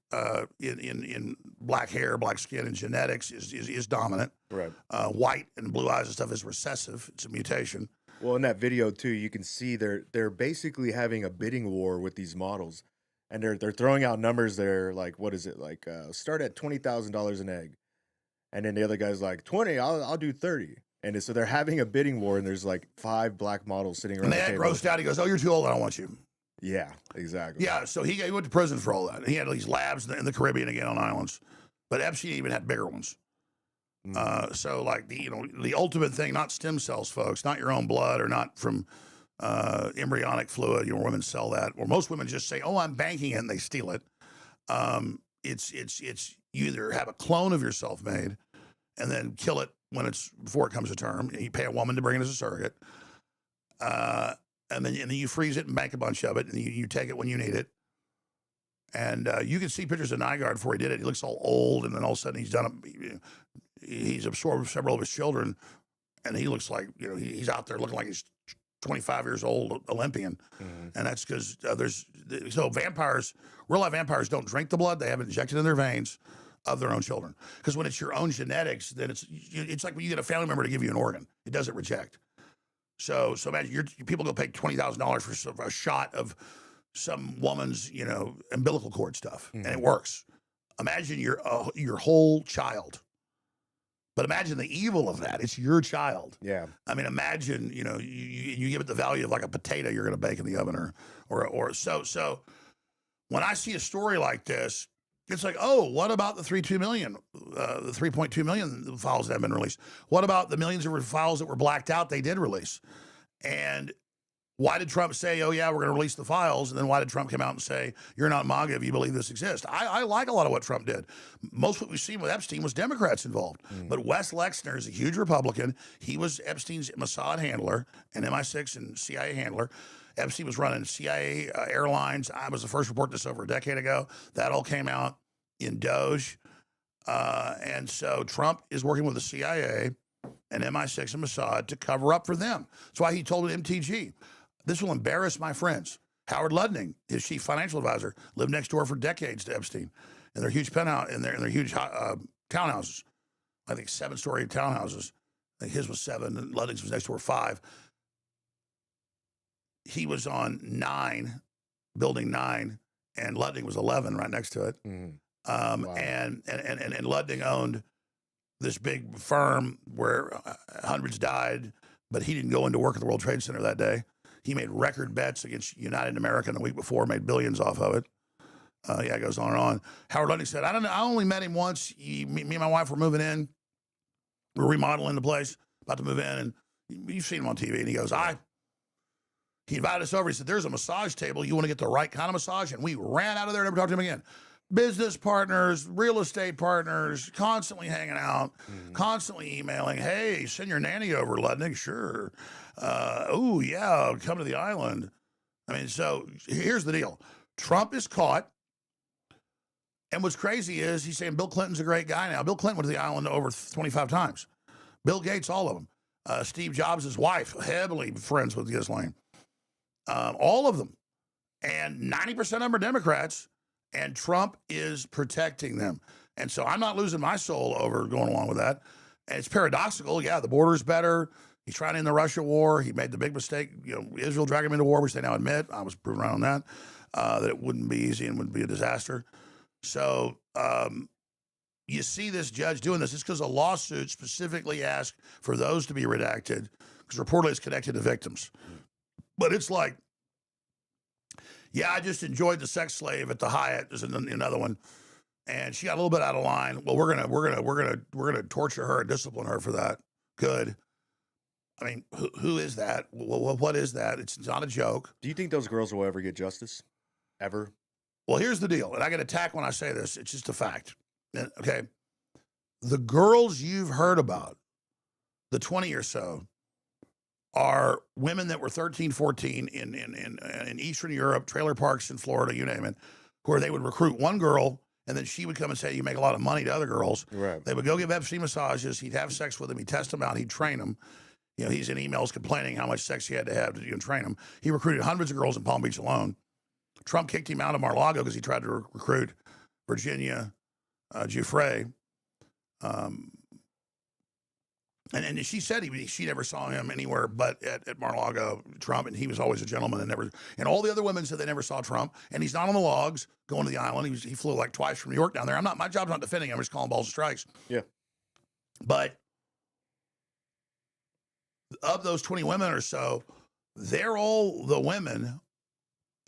in black hair, black skin, and genetics is dominant. Right. White and blue eyes and stuff is recessive. It's a mutation. Well, in that video too, you can see they're basically having a bidding war with these models, and they're throwing out numbers. They're like, what is it like? Start at $20,000 an egg, and then the other guy's like 20. I'll do 30. And so they're having a bidding war, and there's like 5 black models sitting around. And they had grossed out. He goes, "Oh, you're too old. I don't want you." Yeah, exactly. Yeah, so he went to prison for all that. He had these labs in the Caribbean again on islands, but Epstein even had bigger ones. So like the ultimate thing, not stem cells, folks, not your own blood or not from embryonic fluid. Women sell that, or most women just say, "Oh, I'm banking it," and they steal it. It's you either have a clone of yourself made, and then kill it before it comes to term. You pay a woman to bring it as a surrogate. And then you freeze it and bank a bunch of it, and you take it when you need it. And you can see pictures of Nygaard before he did it. He looks all old, and then all of a sudden he's absorbed several of his children, and he looks like, he's out there looking like he's 25 years old, Olympian. And that's because vampires, real life vampires don't drink the blood. They have it injected in their veins of their own children. Because when it's your own genetics, then it's like when you get a family member to give you an organ. It doesn't reject. So imagine people go pay $20,000 for a shot of some woman's, umbilical cord stuff, and it works. Imagine your whole child. But imagine the evil of that. It's your child. Yeah. I mean, imagine, you give it the value of like a potato you're going to bake in the oven or so. When I see a story like this, it's like, oh, what about the 3.2 million files that have been released? What about the millions of files that were blacked out they did release? And why did Trump say, oh, yeah, we're going to release the files? And then why did Trump come out and say, you're not MAGA if you believe this exists? I like a lot of what Trump did. Most of what we've seen with Epstein was Democrats involved. But Wes Lexner is a huge Republican. He was Epstein's Mossad handler, an MI6 and CIA handler. Epstein was running CIA airlines. I was the first report this over a decade ago. That all came out in Doge. And so Trump is working with the CIA and MI6 and Mossad to cover up for them. That's why he told MTG, this will embarrass my friends. Howard Lutnick, his chief financial advisor, lived next door for decades to Epstein in their huge penthouse, in their huge townhouses. I think 7-story townhouses. I think his was 7, and Lutnick's was next door 5. He was on 9, building 9, and Lutnick was 11 right next to it. Wow. And Lutnick owned this big firm where hundreds died, but he didn't go into work at the World Trade Center that day. He made record bets against United American the week before, made billions off of it. It goes on and on. Howard Lutnick said, I don't know, I only met him once. Me and my wife were moving in. We're remodeling the place, about to move in, and you've seen him on TV, and he goes, he invited us over. He said, there's a massage table. You want to get the right kind of massage? And we ran out of there, never talked to him again. Business partners, real estate partners, constantly hanging out, constantly emailing. Hey, send your nanny over, Lutnick. Sure. Oh, yeah, come to the island. I mean, so here's the deal. Trump is caught. And what's crazy is he's saying Bill Clinton's a great guy now. Bill Clinton went to the island over 25 times. Bill Gates, all of them. Steve Jobs' wife, heavily friends with Ghislaine. All of them. And 90% of them are Democrats. And Trump is protecting them. And so I'm not losing my soul over going along with that. And it's paradoxical. Yeah, the border's better. He's trying to end the Russia war. He made the big mistake. Israel dragged him into war, which they now admit. I was proven right on that, that it wouldn't be easy and would be a disaster. So you see this judge doing this. It's because a lawsuit specifically asked for those to be redacted because reportedly it's connected to victims. But it's like, yeah, I just enjoyed the sex slave at the Hyatt. There's another one, and she got a little bit out of line. Well, we're gonna torture her and discipline her for that. Good. I mean, who is that? What is that? It's not a joke. Do you think those girls will ever get justice? Ever? Well, here's the deal, and I get attacked when I say this. It's just a fact. Okay, the girls you've heard about, the 20 or so, are women that were 13, 14 in Eastern Europe, trailer parks in Florida, you name it, where they would recruit one girl, and then she would come and say, you make a lot of money to other girls. Right. They would go give Epstein massages. He'd have sex with them. He'd test them out. He'd train them. He's in emails complaining how much sex he had to have to train them. He recruited hundreds of girls in Palm Beach alone. Trump kicked him out of Mar-a-Lago because he tried to recruit Virginia Giuffre. And she said she never saw him anywhere but at Mar-a-Lago, Trump, and he was always a gentleman and all the other women said they never saw Trump, and he's not on the logs going to the island. He flew like twice from New York down there. My job's not defending him. I'm just calling balls and strikes. Yeah. But of those 20 women or so, they're all the women,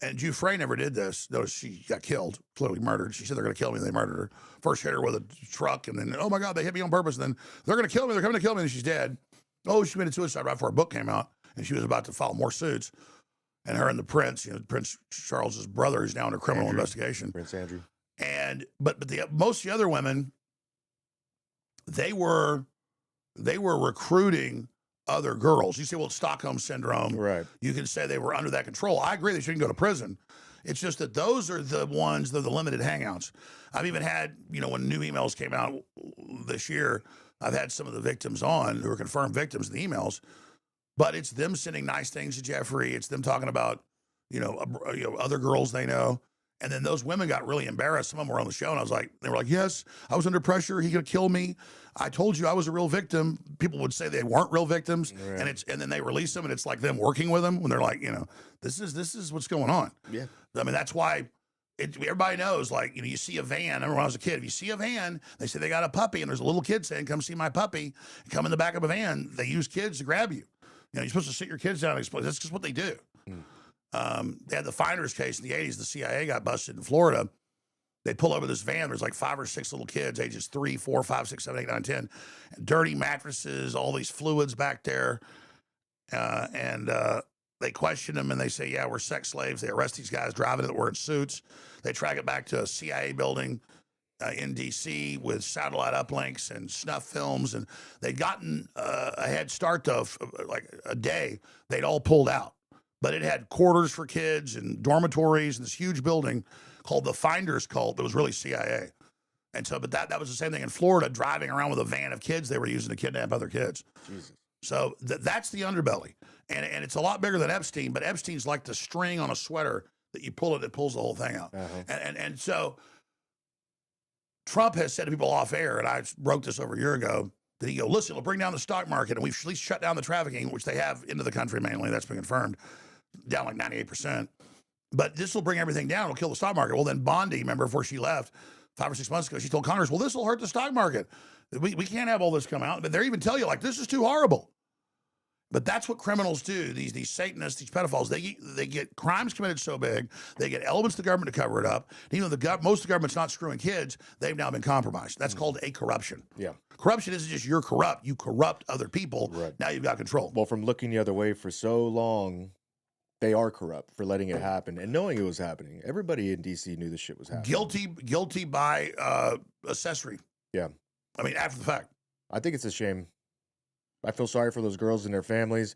and Giuffre never did this. Notice she got killed, clearly murdered. She said they're going to kill me, and they murdered her. First hit her with a truck, and then, oh my God, they hit me on purpose, and then they're going to kill me, they're coming to kill me, and she's dead. Oh, she committed suicide right before her book came out, and she was about to file more suits. And her and the Prince, Prince Charles's brother, is now under criminal investigation. Prince Andrew. But most of the other women, they were recruiting other girls. You say, well, it's Stockholm syndrome. Right. You can say they were under that control. I agree they shouldn't go to prison. It's just that those are the ones, they're the limited hangouts. I've even had, when new emails came out this year, I've had some of the victims on who are confirmed victims in the emails, but it's them sending nice things to Jeffrey. It's them talking about, other girls they know. And then those women got really embarrassed. Some of them were on the show, and they were like, yes, I was under pressure. He could kill me. I told you I was a real victim. People would say they weren't real victims, right. and then they release them, and it's like them working with them when they're like, this is what's going on. Yeah, I mean, that's why everybody knows. Like, you see a van. I remember when I was a kid, if you see a van, they say they got a puppy, and there's a little kid saying, "Come see my puppy." And come in the back of a van. They use kids to grab you. You're supposed to sit your kids down and explain. That's just what they do. They had the Finders case in the 80s. The CIA got busted in Florida. They pull over this van. There's like 5 or 6 little kids, ages 3, 4, 5, 6, 7, 8, 9, 10. And dirty mattresses, all these fluids back there. And they question them, and they say, yeah, we're sex slaves. They arrest these guys driving it, wearing suits. They track it back to a CIA building in D.C. with satellite uplinks and snuff films. And they'd gotten a head start to like a day. They'd all pulled out. But it had quarters for kids and dormitories and this huge building called the Finders Cult that was really CIA. And so, but that was the same thing in Florida, driving around with a van of kids they were using to kidnap other kids. Jesus. So that's the underbelly. And it's a lot bigger than Epstein, but Epstein's like the string on a sweater that you pull it pulls the whole thing out. And so Trump has said to people off air, and I wrote this over a year ago, that he go, listen, it'll bring down the stock market, and we've at least shut down the trafficking, which they have into the country mainly. That's been confirmed, down like 98%. But this will bring everything down. It'll kill the stock market. Well, then Bondi, remember before she left 5 or 6 months ago, she told Congress, well, this will hurt the stock market. We can't have all this come out. But they're even tell you, like, this is too horrible. But that's what criminals do. These Satanists, these pedophiles, they get crimes committed so big, they get elements of the government to cover it up. And even though most of the government's not screwing kids, they've now been compromised. That's called a corruption. Yeah. Corruption isn't just you're corrupt. You corrupt other people. Right. Now you've got control. Well, from looking the other way for so long, they are corrupt for letting it happen and knowing it was happening. Everybody in D.C. knew this shit was happening. Guilty by accessory. Yeah. I mean, after the fact. I think it's a shame. I feel sorry for those girls and their families,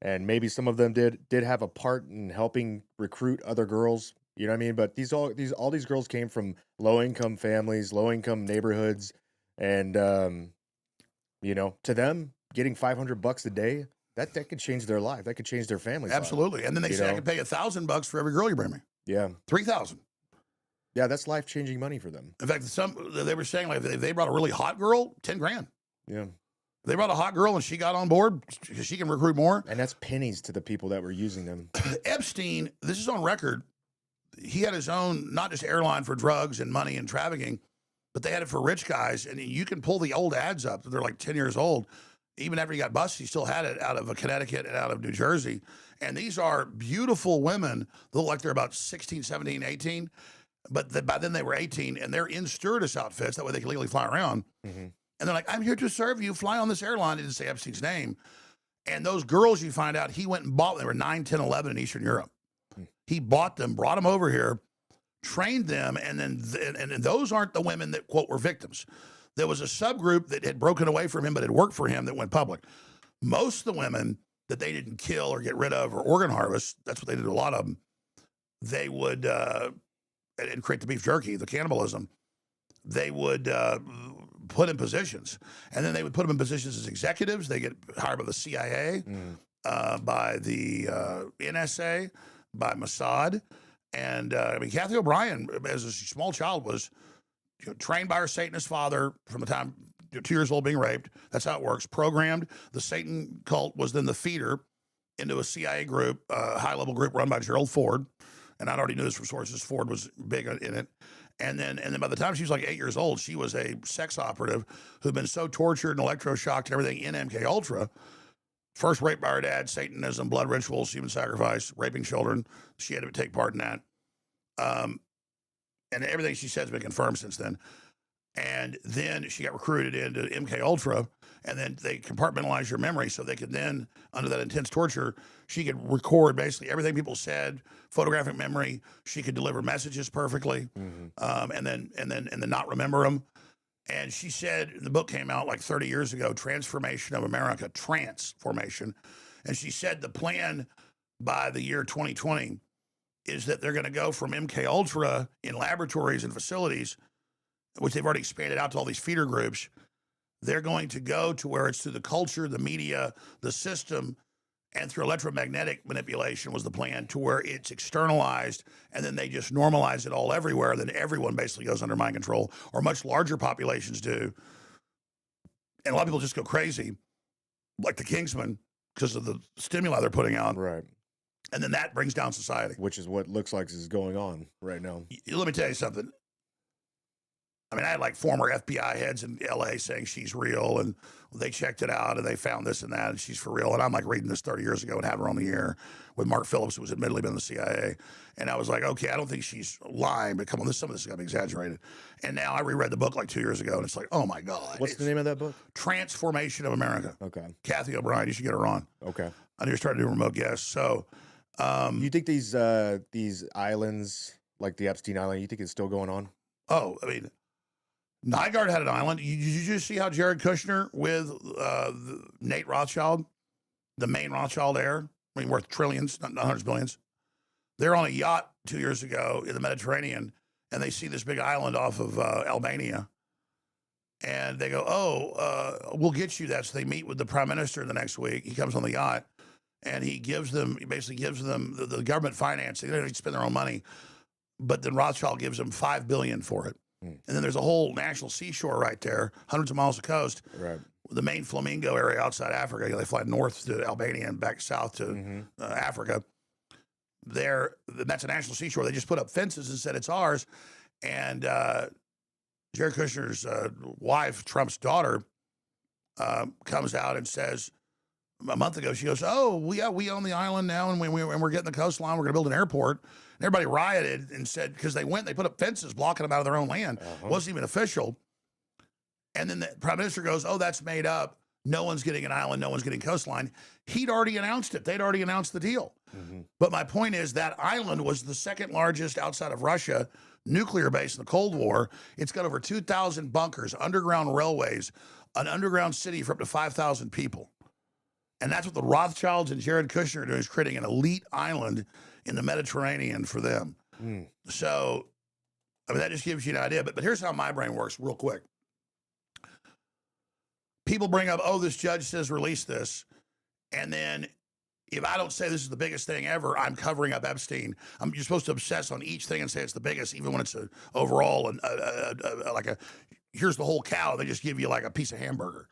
and maybe some of them did have a part in helping recruit other girls. You know what I mean? But all these girls came from low-income families, low-income neighborhoods, and to them, getting $500 a day, that could change their life. That could change their family's Absolutely. life. And then they say I can pay $1,000 for every girl you bring me. Yeah. $3,000. Yeah, that's life-changing money for them. In fact, they were saying, like, if they brought a really hot girl, $10,000. Yeah. They brought a hot girl and she got on board because she can recruit more. And that's pennies to the people that were using them. Epstein, this is on record, he had his own, not just airline for drugs and money and trafficking, but they had it for rich guys. And you can pull the old ads up. They're like 10 years old. Even after he got busted, he still had it out of Connecticut and out of New Jersey. And these are beautiful women. They look like they're about 16, 17, 18. But by then they were 18, and they're in stewardess outfits. That way they can legally fly around. Mm-hmm. And they're like, I'm here to serve you. Fly on this airline. It didn't say Epstein's name. And those girls, you find out, he went and bought them. They were 9, 10, 11 in Eastern Europe. He bought them, brought them over here, trained them, and then and those aren't the women that, quote, were victims. There was a subgroup that had broken away from him but had worked for him that went public. Most of the women that they didn't kill or get rid of or organ harvest, that's what they did to a lot of them, they would, and create the beef jerky, the cannibalism, they would put in positions. And then they would put them in positions as executives. They get hired by the CIA, by the NSA, by Mossad. And Kathy O'Brien, as a small child, was trained by her Satanist father from the time 2 years old being raped. That's how it works. Programmed. The Satan cult was then the feeder into a CIA group, a high-level group run by Gerald Ford. And I already knew this from sources. Ford was big in it. And then by the time she was like 8 years old, she was a sex operative who'd been so tortured and electroshocked and everything in MK Ultra. First raped by her dad, Satanism, blood rituals, human sacrifice, raping children. She had to take part in that. And everything she said has been confirmed since then. And then she got recruited into MK Ultra, and then they compartmentalized her memory so they could then, under that intense torture, she could record basically everything people said, photographic memory. She could deliver messages perfectly, and then not remember them. And she said, the book came out like 30 years ago, Transformation of America, Transformation. And she said the plan by the year 2020 is that they're going to go from MK Ultra in laboratories and facilities, which they've already expanded out to all these feeder groups. They're going to go to where it's through the culture, the media, the system, and through electromagnetic manipulation was the plan, to where it's externalized, and then they just normalize it all everywhere. Then everyone basically goes under mind control, or much larger populations do. And a lot of people just go crazy, like the Kingsmen, because of the stimuli they're putting out. Right. And then that brings down society. Which is what looks like is going on right now. Let me tell you something. I mean, I had like former FBI heads in LA saying she's real, and they checked it out and they found this and that, and she's for real. And I'm like reading this 30 years ago and having her on the air with Mark Phillips, who was admittedly been in the CIA. And I was like, okay, I don't think she's lying, but come on, some of this is going to be exaggerated. And now I reread the book like 2 years ago, and it's like, oh my God. What's the name of that book? Transformation of America. Okay. Kathy O'Brien, you should get her on. Okay. I need to start doing remote guests. So, you think these islands, like the Epstein Island, you think it's still going on? Oh, I mean, Nygaard had an island. Did you just see how Jared Kushner with Nate Rothschild, the main Rothschild heir, I mean, worth trillions, not hundreds of billions. They're on a yacht 2 years ago in the Mediterranean, and they see this big island off of Albania. And they go, we'll get you that. So they meet with the prime minister the next week. He comes on the yacht, and he basically gives them the government financing. They don't need to spend their own money. But then Rothschild gives them $5 billion for it. And then there's a whole national seashore right there, hundreds of miles of coast. Right. The main flamingo area outside Africa. They fly north to Albania and back south to Africa. That's a national seashore. They just put up fences and said it's ours. And Jared Kushner's wife, Trump's daughter, comes out and says, a month ago, she goes, "Oh, we own the island now, and we're getting the coastline. We're going to build an airport." And everybody rioted and said, because they put up fences blocking them out of their own land. It wasn't even official. And then the prime minister goes, "Oh, that's made up. No one's getting an island. No one's getting coastline." He'd already announced it. They'd already announced the deal. But my point is that island was the second largest outside of Russia nuclear base in the Cold War. It's got over 2,000 bunkers, underground railways, an underground city for up to 5,000 people. And that's what the Rothschilds and Jared Kushner are doing, is creating an elite island in the Mediterranean for them. So, I mean, that just gives you an idea. But here's how my brain works real quick. People bring up, oh, this judge says release this. And then if I don't say this is the biggest thing ever, I'm covering up Epstein. You're supposed to obsess on each thing and say it's the biggest, even when it's overall and here's the whole cow. They just give you like a piece of hamburger.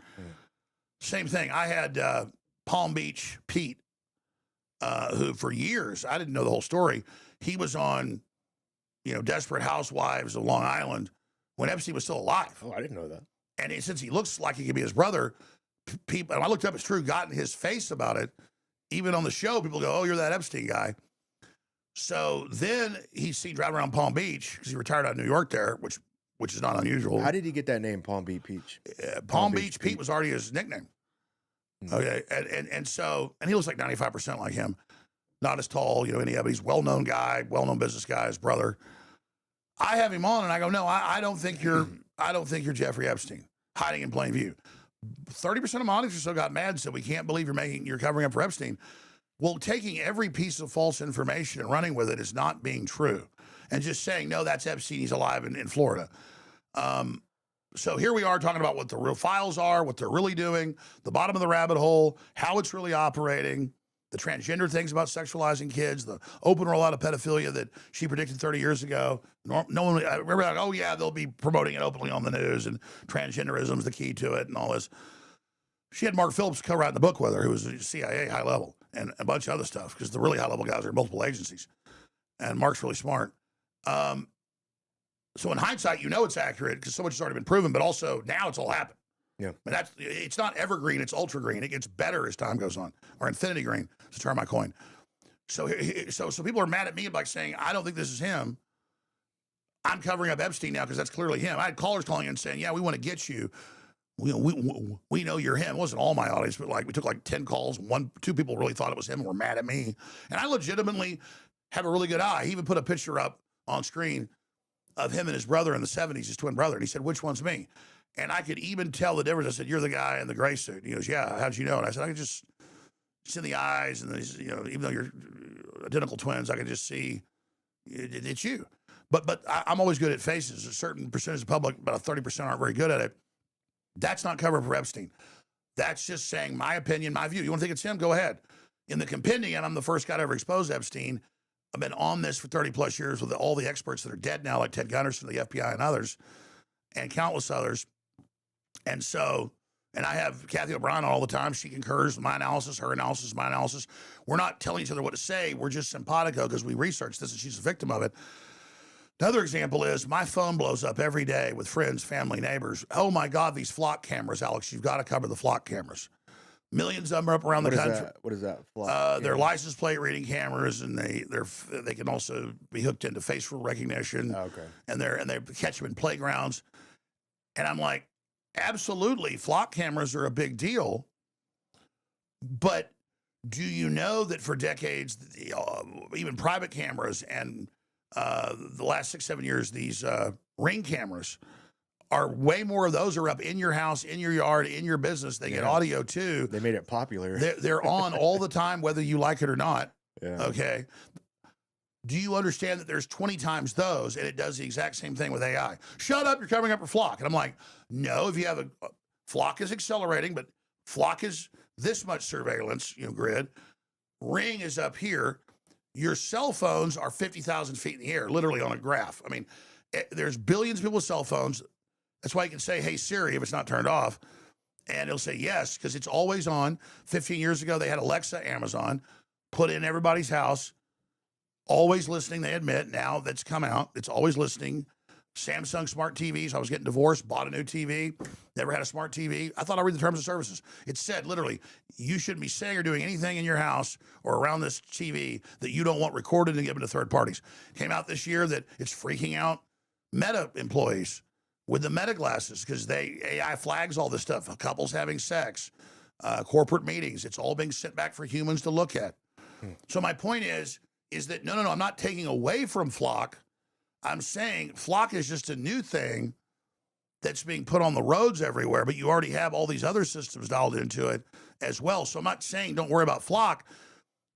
Same thing. I had Palm Beach Pete, who for years, I didn't know the whole story. He was on, Desperate Housewives of Long Island when Epstein was still alive. Oh, I didn't know that. And since he looks like he could be his brother, people, and I looked up, it's true, got in his face about it. Even on the show, people go, "Oh, you're that Epstein guy." So then he's seen driving around Palm Beach because he retired out of New York there, which is not unusual. How did he get that name, Palm Beach Peach? Palm Beach Pete was already his nickname. Okay, and he looks like 95% like him. Not as tall, any of it. He's a well-known guy, well-known business guy, his brother. I have him on, and I go, "No, I don't think you're Jeffrey Epstein, hiding in plain view." 30% of my audience or so got mad and said, "We can't believe you're covering up for Epstein." Well, taking every piece of false information and running with it is not being true. And just saying, "No, that's Epstein, he's alive in Florida." So here we are talking about what the real files are, what they're really doing, the bottom of the rabbit hole, how it's really operating, the transgender things about sexualizing kids, the open rollout of pedophilia that she predicted 30 years ago. No one, I remember like, "Oh yeah, they'll be promoting it openly on the news, and transgenderism is the key to it," and all this. She had Mark Phillips co-writing the book with her, who was CIA high level, and a bunch of other stuff, because the really high level guys are in multiple agencies. And Mark's really smart. So in hindsight, it's accurate because so much has already been proven, but also now it's all happened. Yeah. But it's not evergreen, it's ultra green. It gets better as time goes on. Or infinity green, it's a term I coined. So people are mad at me about saying, "I don't think this is him." I'm covering up Epstein now because that's clearly him. I had callers calling in saying, "Yeah, we want to get you. We know you're him." It wasn't all my audience, but we took like 10 calls. 2 people really thought it was him and were mad at me. And I legitimately have a really good eye. He even put a picture up on screen of him and his brother in the 70s, his twin brother. And he said, "Which one's me?" And I could even tell the difference. I said, "You're the guy in the gray suit." And he goes, "Yeah, how'd you know?" And I said, "I could just see in the eyes, and even though you're identical twins, I could just see It's you. But I'm always good at faces. A certain percentage of the public, about 30% aren't very good at it. That's not cover for Epstein. That's just saying my opinion, my view. You want to think it's him? Go ahead. In the compendium, I'm the first guy to ever expose Epstein. I've been on this for 30 plus years with all the experts that are dead now, like Ted Gunderson, the FBI and others, and countless others. And so, and I have Kathy O'Brien all the time. She concurs with my analysis, her analysis, my analysis. We're not telling each other what to say. We're just simpatico because we researched this and she's a victim of it. Another example is my phone blows up every day with friends, family, neighbors. Oh my God, these flock cameras, Alex, you've got to cover the flock cameras. Millions of them are up around the country. What is that? Flock? They're license plate reading cameras, and they can also be hooked into facial recognition. Oh, okay. And they catch them in playgrounds. And I'm like, absolutely, flock cameras are a big deal. But do you know that for decades, even private cameras and the last 6-7 years, these Ring cameras are way more of those are up in your house, in your yard, in your business. They get audio too. They made it popular. They're on all the time, whether you like it or not. Yeah. Okay. Do you understand that there's 20 times those and it does the exact same thing with AI? Shut up, you're covering up for flock. And I'm like, no, if you have a flock is accelerating, but flock is this much surveillance, grid. Ring is up here. Your cell phones are 50,000 feet in the air, literally on a graph. I mean, there's billions of people with cell phones. That's why you can say, hey, Siri, if it's not turned off. And it'll say yes, because it's always on. 15 years ago, they had Alexa, Amazon, put in everybody's house. Always listening, they admit. Now that's come out. It's always listening. Samsung smart TVs. I was getting divorced, bought a new TV, never had a smart TV. I thought I'd read the terms of services. It said, literally, you shouldn't be saying or doing anything in your house or around this TV that you don't want recorded and given to third parties. Came out this year that it's freaking out Meta employees with the Meta glasses because AI flags all this stuff. Couples having sex, corporate meetings. It's all being sent back for humans to look at. So my point is that, no, I'm not taking away from flock. I'm saying flock is just a new thing that's being put on the roads everywhere, but you already have all these other systems dialed into it as well. So I'm not saying don't worry about flock.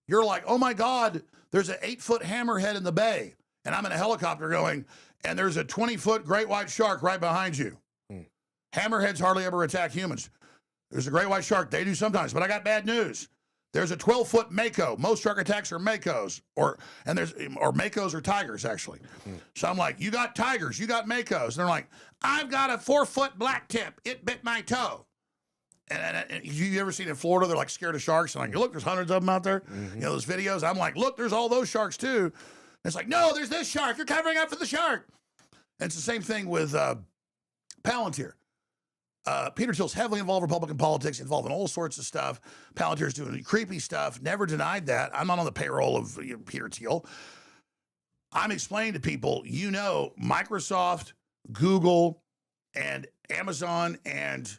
You're like, oh my God, there's an 8-foot hammerhead in the bay. And I'm in a helicopter going, and there's a 20-foot great white shark right behind you. Hammerheads hardly ever attack humans. There's a great white shark. They do sometimes, but I got bad news. There's a 12-foot mako. Most shark attacks are makos, or makos or tigers, actually. So I'm like, you got tigers, you got makos. And they're like, I've got a 4-foot black tip. It bit my toe. And you ever seen in Florida, they're like scared of sharks? And like, look, there's hundreds of them out there. Those videos. I'm like, look, there's all those sharks too. And it's like, no, there's this shark. You're covering up for the shark. And it's the same thing with Palantir. Peter Thiel's heavily involved in Republican politics, involved in all sorts of stuff. Palantir's doing creepy stuff. Never denied that. I'm not on the payroll of Peter Thiel. I'm explaining to people, Microsoft, Google, and Amazon and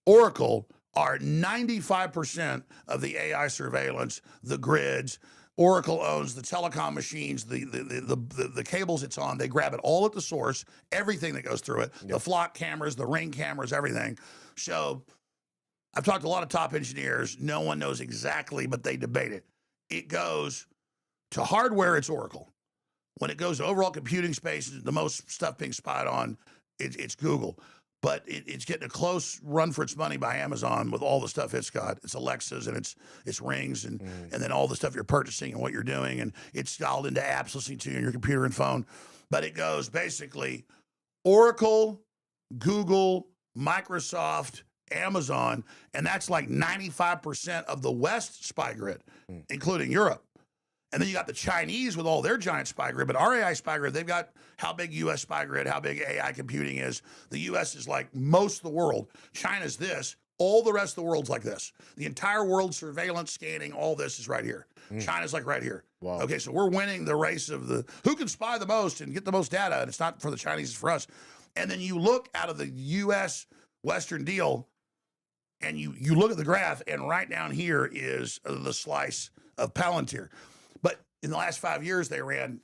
Oracle are 95% of the AI surveillance, the grids. Oracle owns the telecom machines, the cables it's on. They grab it all at the source, everything that goes through it, the flock cameras, the Ring cameras, everything. So I've talked to a lot of top engineers. No one knows exactly, but they debate it. It goes to hardware, it's Oracle. When it goes to overall computing space, the most stuff being spied on, it's Google. But it's getting a close run for its money by Amazon with all the stuff it's got. It's Alexas and it's Rings and then all the stuff you're purchasing and what you're doing. And it's dialed into apps listening to you on your computer and phone. But it goes basically Oracle, Google, Microsoft, Amazon, and that's like 95% of the West spy grid, including Europe. And then you got the Chinese with all their giant spy grid, but our AI spy grid, they've got how big U.S. spy grid, how big AI computing is. The U.S. is like most of the world. China's this. All the rest of the world's like this. The entire world surveillance, scanning, all this is right here. China's like right here. Wow. Okay, so we're winning the race of who can spy the most and get the most data, and it's not for the Chinese, it's for us. And then you look out of the U.S. Western deal, and you look at the graph, and right down here is the slice of Palantir. But in the last 5 years, they ran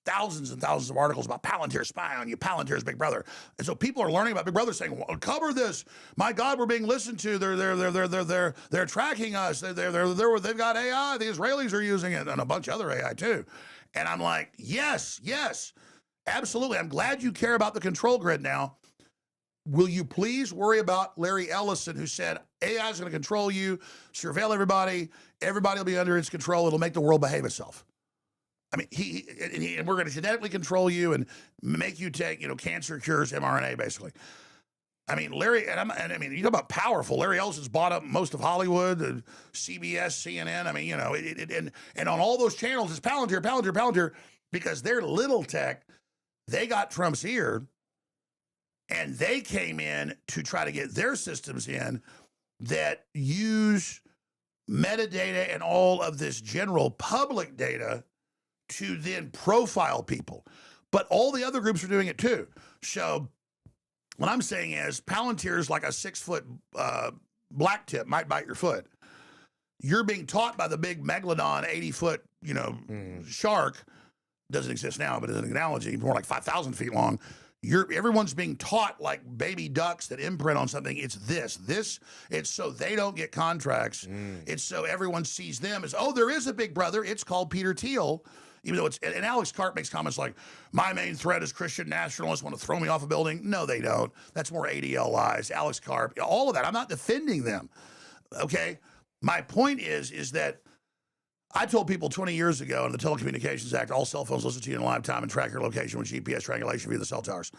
thousands and thousands of articles about Palantir spy on you, Palantir's Big Brother. And so people are learning about Big Brother, saying, well, cover this. My God, we're being listened to. They're tracking us. They've got AI. The Israelis are using it, and a bunch of other AI too. And I'm like, yes, absolutely. I'm glad you care about the control grid now. Will you please worry about Larry Ellison, who said AI is going to control you, surveil everybody will be under its control, it'll make the world behave itself. I mean, and we're going to genetically control you and make you take, cancer cures, mRNA, basically. I mean, Larry, I mean, you talk about powerful. Larry Ellison's bought up most of Hollywood, CBS, CNN. I mean, and on all those channels, it's Palantir, because they're little tech. They got Trump's ear, and they came in to try to get their systems in that use metadata and all of this general public data to then profile people. But all the other groups are doing it too. So what I'm saying is Palantir is like a 6-foot black tip, might bite your foot. You're being taught by the big megalodon 80-foot, shark. Doesn't exist now, but as an analogy, more like 5,000 feet long. Everyone's being taught like baby ducks that imprint on something. It's this. It's so they don't get contracts. It's so everyone sees them as, oh, there is a big brother. It's called Peter Thiel. Even though and Alex Karp makes comments like, my main threat is Christian nationalists want to throw me off a building. No, they don't. That's more ADL lies. Alex Karp, all of that. I'm not defending them. Okay. My point is that I told people 20 years ago in the Telecommunications Act, all cell phones listen to you in live time and track your location with GPS triangulation via the cell towers.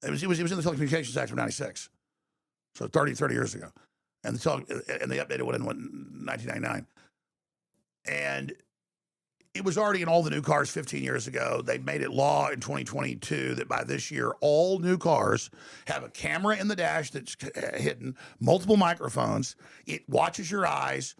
It was in the Telecommunications Act of 96. So 30 years ago. And they updated it in 1999. And it was already in all the new cars 15 years ago. They made it law in 2022 that by this year, all new cars have a camera in the dash that's hidden, multiple microphones. It watches your eyes.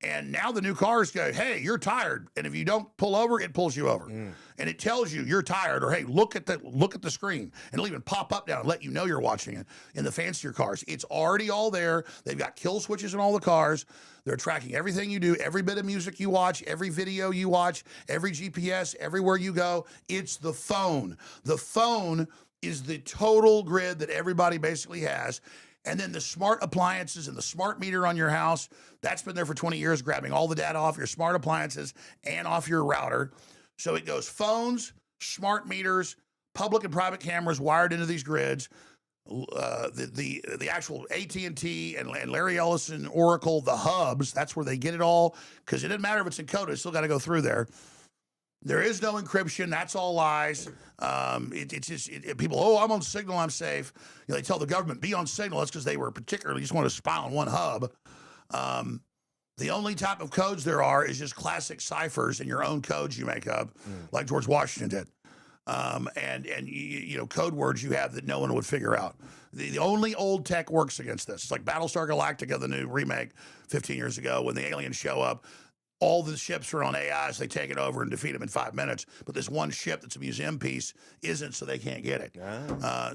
And now the new cars go, hey, you're tired. And if you don't pull over, it pulls you over. And it tells you you're tired, or hey, look at the screen. And it'll even pop up down and let you know you're watching it. In the fancier cars, it's already all there. They've got kill switches in all the cars. They're tracking everything you do, every bit of music you watch, every video you watch, every GPS, everywhere you go. It's the phone. The phone is the total grid that everybody basically has. And then the smart appliances and the smart meter on your house, that's been there for 20 years, grabbing all the data off your smart appliances and off your router. So it goes phones, smart meters, public and private cameras wired into these grids, the actual AT&T and Larry Ellison, Oracle, the hubs, that's where they get it all, because it doesn't matter if it's encoded, it's still got to go through there. There is no encryption. That's all lies. It's just people, oh, I'm on Signal, I'm safe. They tell the government, be on Signal. That's because they were particularly just want to spy on one hub. The only type of codes there are is just classic ciphers and your own codes you make up, like George Washington did. And code words you have that no one would figure out. The only old tech works against this. It's like Battlestar Galactica, the new remake 15 years ago, when the aliens show up. All the ships are on AIs. They take it over and defeat them in 5 minutes. But this one ship that's a museum piece isn't, so they can't get it.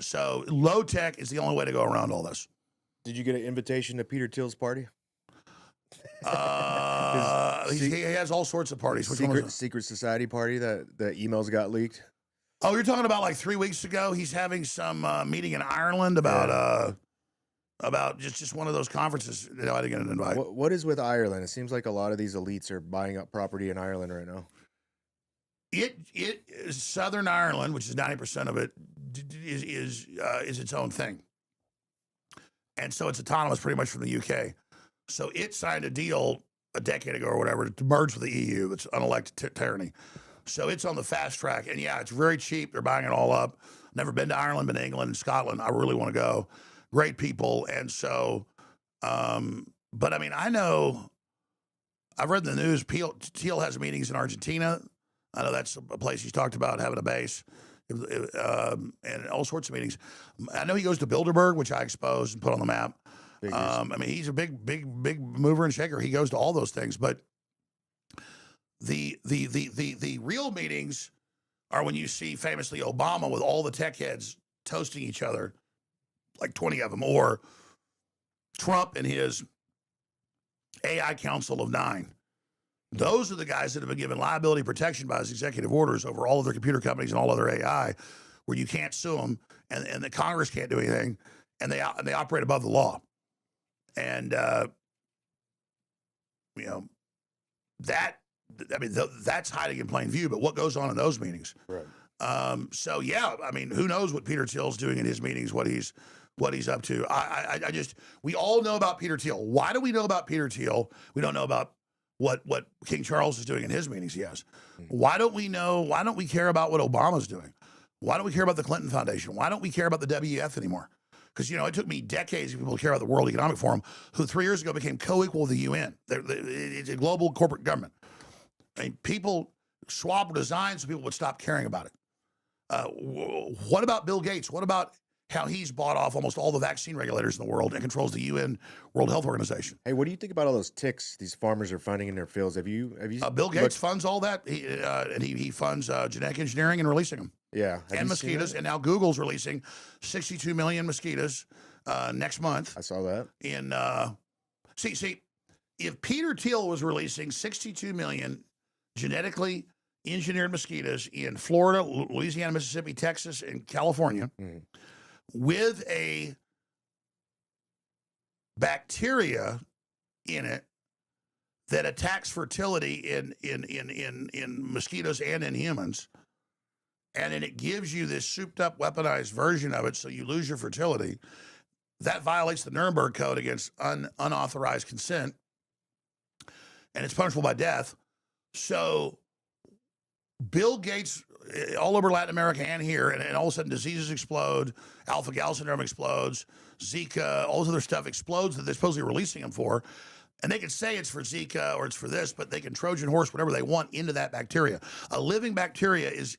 So low tech is the only way to go around all this. Did you get an invitation to Peter Thiel's party? He has all sorts of parties. Secret society party that the emails got leaked. Oh, you're talking about like 3 weeks ago? He's having some meeting in Ireland about just one of those conferences. I didn't get an invite. What is with Ireland? It seems like a lot of these elites are buying up property in Ireland right now. It is Southern Ireland, which is 90% of it, is its own thing, and so it's autonomous pretty much from the UK. So it signed a deal a decade ago or whatever to merge with the EU. That's unelected tyranny. So it's on the fast track, and yeah, it's very cheap. They're buying it all up. Never been to Ireland, been to England and Scotland. I really want to go. Great people. And so, but I mean, I know, I've read in the news, Thiel has meetings in Argentina. I know that's a place he's talked about having a base, and all sorts of meetings. I know he goes to Bilderberg, which I exposed and put on the map. I mean, he's a big mover and shaker. He goes to all those things, but the real meetings are when you see famously Obama with all the tech heads toasting each other, like 20 of them, or Trump and his AI Council of 9. Those are the guys that have been given liability protection by his executive orders over all of their computer companies and all other AI, where you can't sue them, and the Congress can't do anything, and they operate above the law. And that I mean, that's hiding in plain view. But what goes on in those meetings? Right. So yeah, I mean, who knows what Peter Thiel's doing in his meetings? What he's up to? I just we all know about Peter Thiel. Why do we know about Peter Thiel? We don't know about what King Charles is doing in his meetings. Yes. Why don't we know? Why don't we care about what Obama's doing? Why don't we care about the Clinton Foundation? Why don't we care about the WEF anymore? Because, it took me decades of people to care about the World Economic Forum, who 3 years ago became co-equal with the UN. It's a global corporate government. I mean, people swap designs so people would stop caring about it. What about Bill Gates? What about how he's bought off almost all the vaccine regulators in the world and controls the UN World Health Organization? Hey, what do you think about all those ticks these farmers are finding in their fields? Have you? Bill Gates funds all that, and he funds genetic engineering and releasing them. Yeah, and mosquitoes, and now Google's releasing 62 million mosquitoes next month. I saw that. In see, if Peter Thiel was releasing 62 million genetically engineered mosquitoes in Florida, Louisiana, Mississippi, Texas, and California, with a bacteria in it that attacks fertility in mosquitoes and in humans, and then it gives you this souped up, weaponized version of it, so you lose your fertility, that violates the Nuremberg Code against unauthorized consent, and it's punishable by death. So Bill Gates, all over Latin America and here, and all of a sudden diseases explode, alpha-gal syndrome explodes, Zika, all this other stuff explodes that they're supposedly releasing them for. And they can say it's for Zika or it's for this, but they can Trojan horse whatever they want into that bacteria. A living bacteria is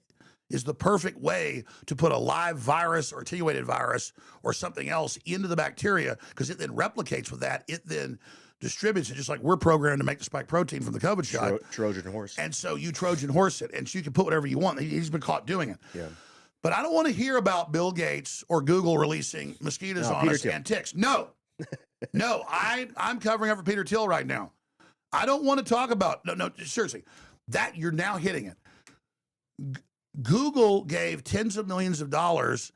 the perfect way to put a live virus or attenuated virus or something else into the bacteria, because it then replicates with that. It then distributes it, just like we're programmed to make the spike protein from the COVID shot. Trojan horse. And so you Trojan horse it, and so you can put whatever you want. He's been caught doing it. Yeah. But I don't want to hear about Bill Gates or Google releasing mosquitoes on us and ticks. No. No, I'm covering up for Peter Thiel right now. I don't want to talk about, no, seriously, that you're now hitting it. Google gave tens of millions of dollars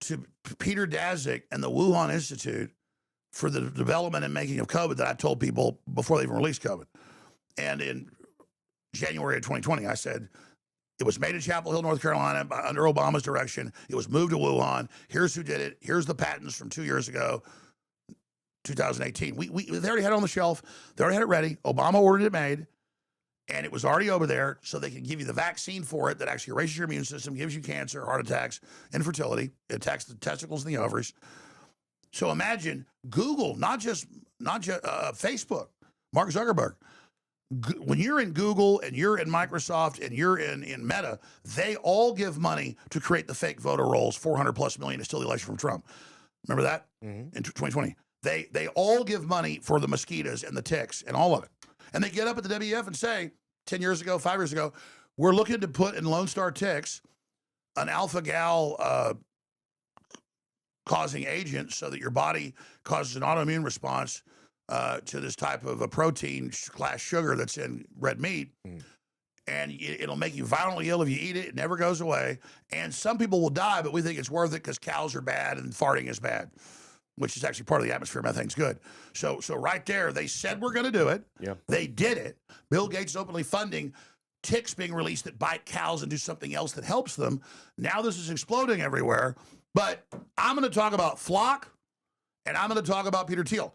to Peter Daszak and the Wuhan Institute for the development and making of COVID that I told people before they even released COVID. And in January of 2020, I said, it was made in Chapel Hill, North Carolina under Obama's direction. It was moved to Wuhan. Here's who did it. Here's the patents from 2 years ago, 2018. They already had it on the shelf. They already had it ready. Obama ordered it made, and it was already over there, so they can give you the vaccine for it that actually erases your immune system, gives you cancer, heart attacks, infertility. It attacks the testicles and the ovaries. So imagine Google, not just Facebook, Mark Zuckerberg. When you're in Google and you're in Microsoft and you're in Meta, they all give money to create the fake voter rolls, 400 plus million to steal the election from Trump. Remember that? In 2020. They all give money for the mosquitoes and the ticks and all of it. And they get up at the WEF and say, 10 years ago, 5 years ago, we're looking to put in Lone Star ticks an alpha-gal causing agent so that your body causes an autoimmune response to this type of a protein / sugar that's in red meat. And it'll make you violently ill if you eat it. It never goes away. And some people will die, but we think it's worth it because cows are bad and farting is bad, which is actually part of the atmosphere. Methane's good. So right there, they said we're going to do it. Yeah. They did it. Bill Gates is openly funding ticks being released that bite cows and do something else that helps them. Now this is exploding everywhere. But I'm going to talk about Flock, and I'm going to talk about Peter Thiel.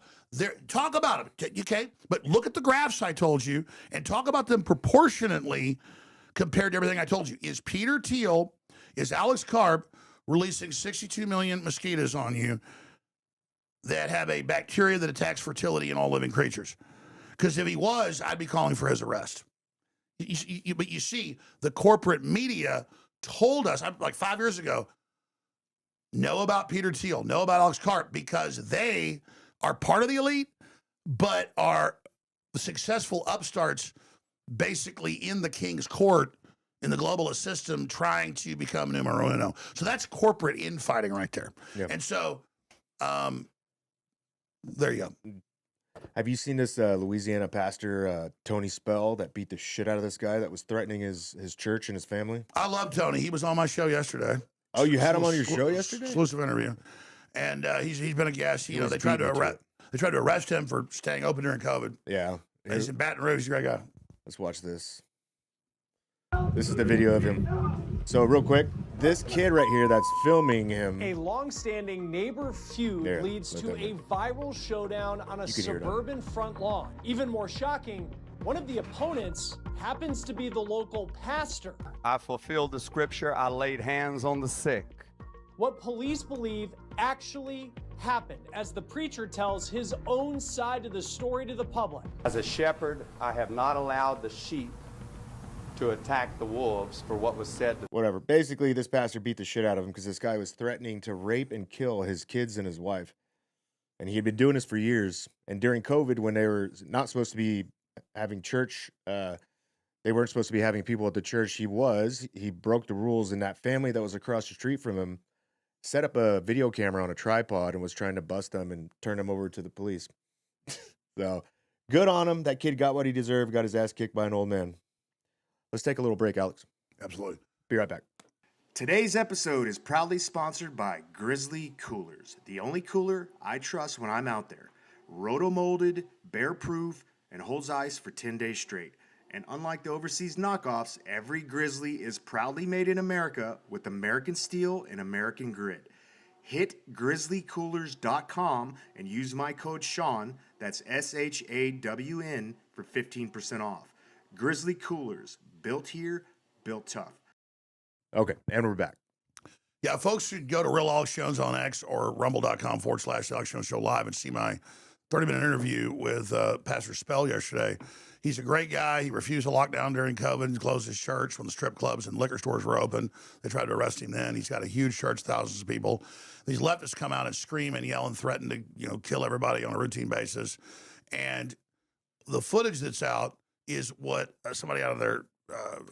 Talk about it, okay? But look at the graphs I told you, and talk about them proportionately compared to everything I told you. Is Peter Thiel, is Alex Karp releasing 62 million mosquitoes on you that have a bacteria that attacks fertility in all living creatures? Because if he was, I'd be calling for his arrest. But you see, the corporate media told us, like 5 years ago, know about Peter Thiel, know about Alex Karp, because they are part of the elite, but are the successful upstarts basically in the king's court in the globalist system trying to become numero uno. So that's corporate infighting right there. Yep. And so there you go. Have you seen this Louisiana pastor, Tony Spell, that beat the shit out of this guy that was threatening his church and his family? I love Tony. He was on my show yesterday. Oh, you had him on your show yesterday? Exclusive interview. And he's been a guest. You know, they tried to arrest him for staying open during COVID. Yeah. He's in Baton Rouge. He's a great guy. Let's watch this. This is the video of him. So real quick, this kid right here that's filming him. A long-standing neighbor feud leads to a viral showdown on a suburban front lawn. Even more shocking, one of the opponents happens to be the local pastor. I fulfilled the scripture, I laid hands on the sick. What police believe actually happened as the preacher tells his own side of the story to the public. As a shepherd, I have not allowed the sheep to attack the wolves for what was said. Whatever. Basically, this pastor beat the shit out of him because this guy was threatening to rape and kill his kids and his wife. And he had been doing this for years. And during COVID, when they were not supposed to be having church, they weren't supposed to be having people at the church. He broke the rules, and that family that was across the street from him set up a video camera on a tripod and was trying to bust them and turn them over to the police. So good on him. That kid got what he deserved, got his ass kicked by an old man. Let's take a little break, Alex. Absolutely. Be right back. Today's episode is proudly sponsored by Grizzly Coolers, the only cooler I trust when I'm out there. Roto-molded, bear-proof, and holds ice for 10 days straight. And unlike the overseas knockoffs, every Grizzly is proudly made in America with American steel and American grit. Hit grizzlycoolers.com and use my code Shawn, that's SHAWN, for 15% off. Grizzly Coolers, built here, built tough. Okay, and we're back. Yeah, folks should go to Real Alex Jones on X or rumble.com/Alex Jones Show Live and see my 30-minute interview with Pastor Spell yesterday. He's a great guy. He refused to lock down during COVID and closed his church when the strip clubs and liquor stores were open. They tried to arrest him then. He's got a huge church, thousands of people. These leftists come out and scream and yell and threaten to, kill everybody on a routine basis. And the footage that's out is what somebody out of their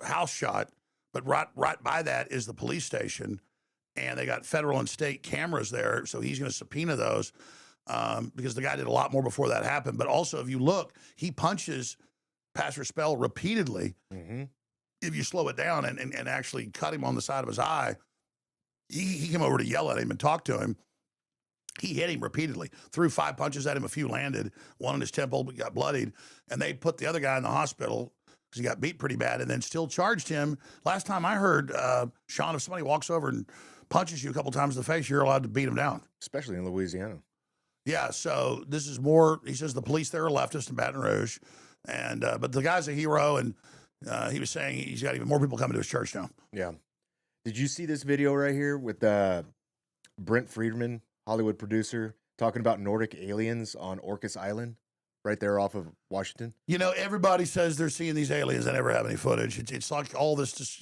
house shot, but right by that is the police station, and they got federal and state cameras there, so he's going to subpoena those because the guy did a lot more before that happened. But also, if you look, he punches Pastor Spell repeatedly. Mm-hmm. If you slow it down and actually cut him on the side of his eye, he came over to yell at him and talk to him. He hit him repeatedly, threw 5 punches at him, a few landed, one in his temple, but got bloodied. And they put the other guy in the hospital because he got beat pretty bad and then still charged him. Last time I heard, Shawn, if somebody walks over and punches you a couple times in the face, you're allowed to beat him down. Especially in Louisiana. Yeah, so this is more, he says the police there are leftist in Baton Rouge. And but the guy's a hero, and he was saying he's got even more people coming to his church now. Yeah. Did you see this video right here with Brent Friedman, Hollywood producer, talking about Nordic aliens on Orcas Island, right there off of Washington? Everybody says they're seeing these aliens. They never have any footage. It's like all this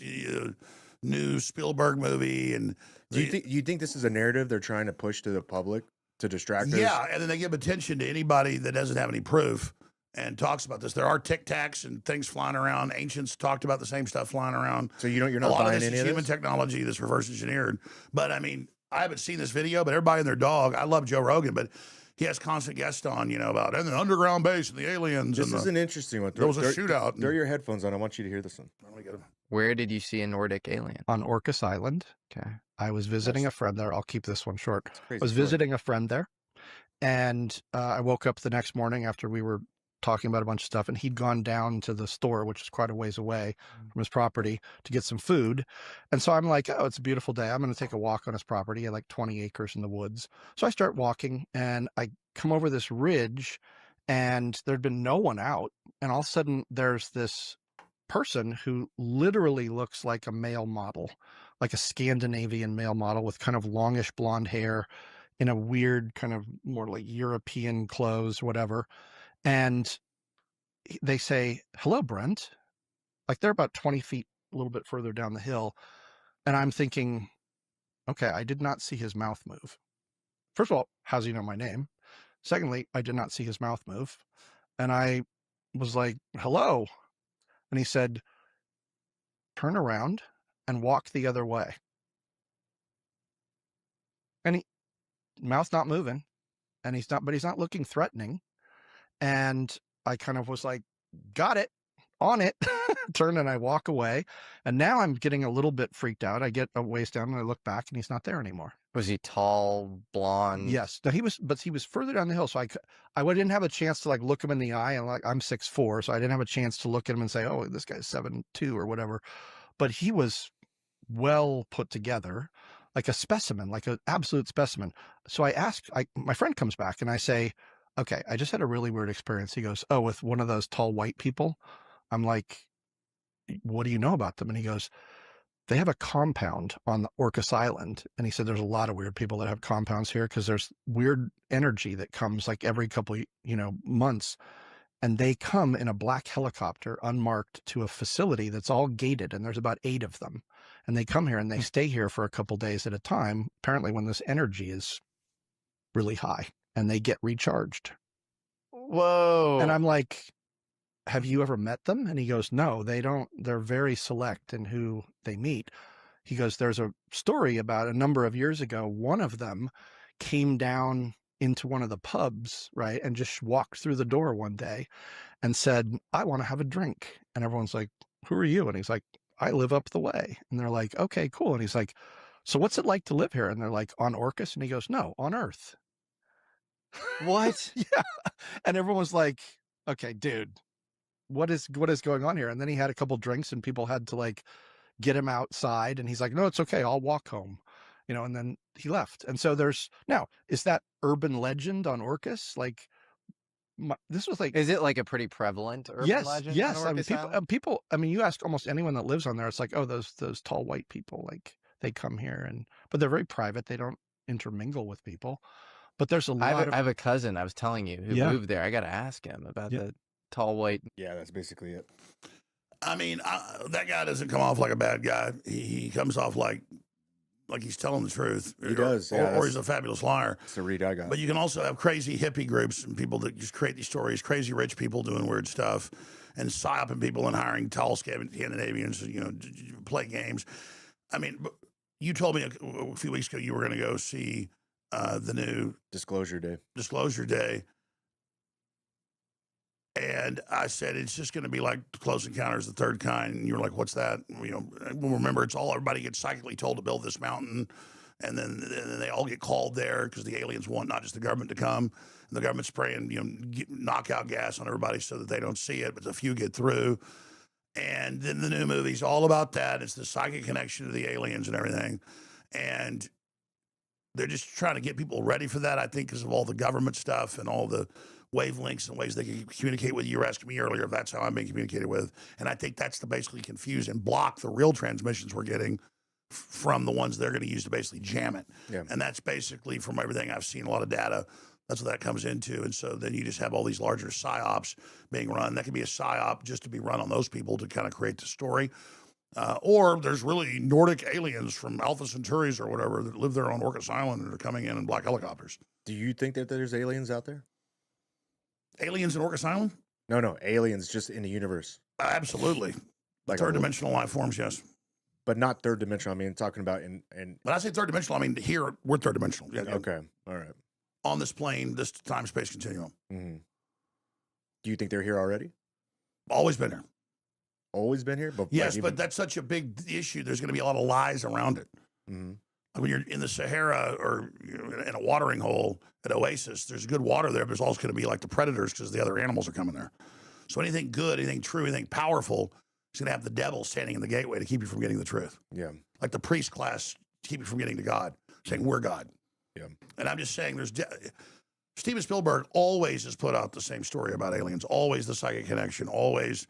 new Spielberg movie. And do you think this is a narrative they're trying to push to the public to distract us? Yeah, and then they give attention to anybody that doesn't have any proof and talks about this. There are Tic Tacs and things flying around. Ancients talked about the same stuff flying around. So you're not buying any of this? Human technology that's reverse engineered. But I mean, I haven't seen this video, but everybody and their dog. I love Joe Rogan, but he has constant guests on, about and the underground base and the aliens. This is an interesting one. There was a shootout. Throw your headphones on. I want you to hear this one. Let me get him. Where did you see a Nordic alien? On Orcas Island. Okay. I was visiting a friend there. I'll keep this one short. I was story. visiting a friend there, and I woke up the next morning after we were talking about a bunch of stuff, and he'd gone down to the store, which is quite a ways away from his property, to get some food. And so I'm like, oh, it's a beautiful day. I'm going to take a walk on his property. He had like 20 acres in the woods. So I start walking, and I come over this ridge, and there'd been no one out. And all of a sudden, there's this person who literally looks like a male model, like a Scandinavian male model with kind of longish blonde hair in a weird kind of more like European clothes, whatever. And they say, hello, Brent. Like they're about 20 feet, a little bit further down the hill. And I'm thinking, okay, I did not see his mouth move. First of all, how's he know my name? Secondly, I did not see his mouth move. And I was like, hello. And he said, turn around and walk the other way. And mouth's not moving. And he's not looking threatening. And I kind of was like, got it. on it, turn and I walk away. And now I'm getting a little bit freaked out. I get a ways down and I look back and he's not there anymore. Was he tall, blonde? Yes. No, he was further down the hill. So I didn't have a chance to like look him in the eye, and like I'm 6'4", so I didn't have a chance to look at him and say, oh, this guy's 7'2" or whatever. But he was well put together, like a specimen, like an absolute specimen. So my friend comes back and I say, okay, I just had a really weird experience. He goes, oh, with one of those tall white people. I'm like, what do you know about them? And he goes, they have a compound on the Orcas Island. And he said, there's a lot of weird people that have compounds here because there's weird energy that comes like every couple, months. And they come in a black helicopter unmarked to a facility that's all gated. And there's about 8 of them. And they come here and they stay here for a couple days at a time, apparently when this energy is really high, and they get recharged. Whoa. And I'm like, have you ever met them? And he goes, no, they don't. They're very select in who they meet. He goes, there's a story about a number of years ago. One of them came down into one of the pubs, right, and just walked through the door one day and said, I want to have a drink. And everyone's like, who are you? And he's like, I live up the way. And they're like, okay, cool. And he's like, so what's it like to live here? And they're like, on Orcas? And he goes, no, on Earth. What? Yeah. And everyone's like, okay, dude, what is going on here? And then he had a couple drinks and people had to like get him outside. And he's like, no, it's okay. I'll walk home, and then he left. And so is that urban legend on Orcas? Like, this was like, is it like a pretty prevalent urban legend? Yes. On Orcas people, you ask almost anyone that lives on there, it's like, oh, those tall white people, like they come here but they're very private. They don't intermingle with people. But there's a lot I have a cousin, I was telling you, who moved there. I got to ask him about the tall white. Yeah, that's basically it. I mean, that guy doesn't come off like a bad guy. He comes off like he's telling the truth. He does, or he's a fabulous liar. It's the read I got. But you can also have crazy hippie groups and people that just create these stories, crazy rich people doing weird stuff, and psyoping people and hiring tall Scandinavians, to play games. I mean, you told me a few weeks ago you were going to go see the new Disclosure Day. And I said, it's just going to be like Close Encounters of the Third Kind. And you were like, what's that? Remember, it's all everybody gets psychically told to build this mountain. And then they all get called there because the aliens want not just the government to come. And the government's spraying, knockout gas on everybody so that they don't see it, but the few get through. And then the new movie's all about that. It's the psychic connection to the aliens and everything. And they're just trying to get people ready for that, I think, because of all the government stuff and all the wavelengths and ways they can communicate with you. You were asking me earlier if that's how I'm being communicated with. And I think that's to basically confuse and block the real transmissions we're getting from the ones they're going to use to basically jam it. Yeah. And that's basically, from everything I've seen, a lot of data, that's what that comes into. And so then you just have all these larger psyops being run. That could be a psyop just to be run on those people to kind of create the story. Or there's really Nordic aliens from Alpha Centauris or whatever that live there on Orcas Island and are coming in black helicopters. Do you think that there's aliens out there? Aliens in Orcas Island? No, aliens just in the universe. Absolutely. Like third dimensional life forms, yes. But not third dimensional. I mean, talking about in. When I say third dimensional, I mean here we're third dimensional. Yeah. Okay. All right. On this plane, this time-space continuum. Mm-hmm. Do you think they're here already? Always been here. Always been here? But yes, but that's such a big issue. There's going to be a lot of lies around it. Mm-hmm. When you're in the Sahara or in a watering hole at Oasis, there's good water there, but there's also going to be like the predators because the other animals are coming there. So anything good, anything true, anything powerful is going to have the devil standing in the gateway to keep you from getting the truth. Yeah. Like the priest class to keep you from getting to God, saying we're God. Yeah. And I'm just saying Steven Spielberg always has put out the same story about aliens, always the psychic connection, always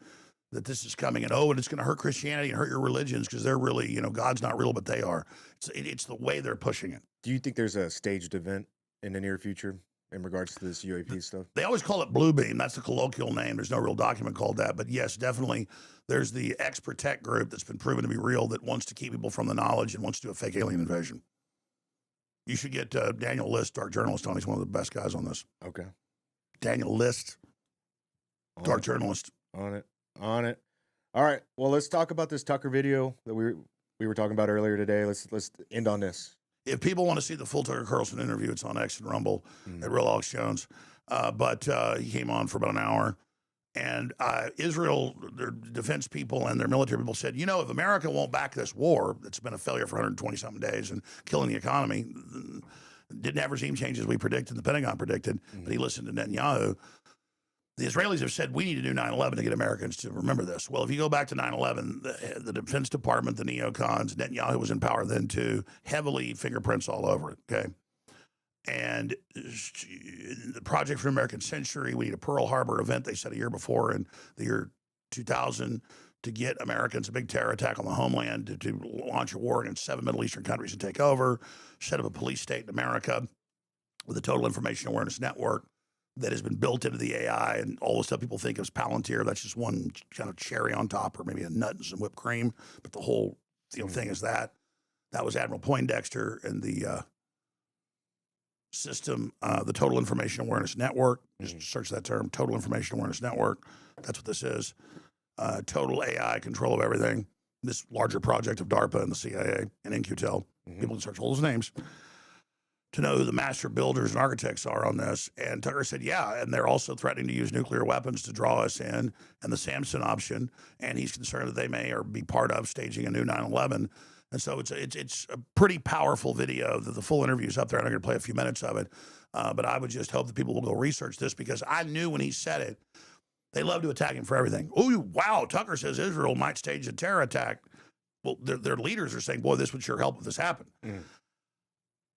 that this is coming and it's going to hurt Christianity and hurt your religions because they're really, God's not real, but they are. It's the way they're pushing it. Do you think there's a staged event in the near future in regards to this UAP stuff? They always call it Blue Beam. That's the colloquial name. There's no real document called that. But yes, definitely there's the X-Protect group that's been proven to be real that wants to keep people from the knowledge and wants to do a fake alien invasion. You should get Daniel List, dark journalist, on. He's one of the best guys on this. Okay. Daniel List, dark journalist. On it. All right. Well, let's talk about this Tucker video that we were talking about earlier today. Let's end on this. If people want to see the full Tucker Carlson interview, it's on X and Rumble at Real Alex Jones. But he came on for about an hour, And Israel, their defense people and their military people said, you know, if America won't back this war that's been a failure for 120-something days and killing the economy, didn't have regime changes we predicted, the Pentagon predicted, but he listened to Netanyahu. The Israelis have said, we need to do 9/11 to get Americans to remember this. Well, if you go back to 9/11, the Defense Department, the neocons, Netanyahu was in power then too, heavily fingerprints all over it, okay? And the Project for the American Century, we need a Pearl Harbor event they said a year before in the year 2000 to get Americans, a big terror attack on the homeland, to launch a war against 7 Middle Eastern countries and take over, set up a police state in America with a total information awareness network that has been built into the AI and all the stuff people think is Palantir. That's just one kind of cherry on top, or maybe a nut and some whipped cream. But the whole thing is that. That was Admiral Poindexter and the system, the Total Information Awareness Network. Just search that term, Total Information Awareness Network. That's what this is. Total AI control of everything. This larger project of DARPA and the CIA and In-Q-Tel. People can search all those names to know who the master builders and architects are on this. And Tucker said, yeah, and they're also threatening to use nuclear weapons to draw us in, and the Samson option. And he's concerned that they may or be part of staging a new 9/11. And so it's a pretty powerful video. The full interview is up there. I'm going to play a few minutes of it. But I would just hope that people will go research this, because I knew when he said it, they love to attack him for everything. Oh, wow, Tucker says Israel might stage a terror attack. Well, their leaders are saying, boy, this would sure help if this happened.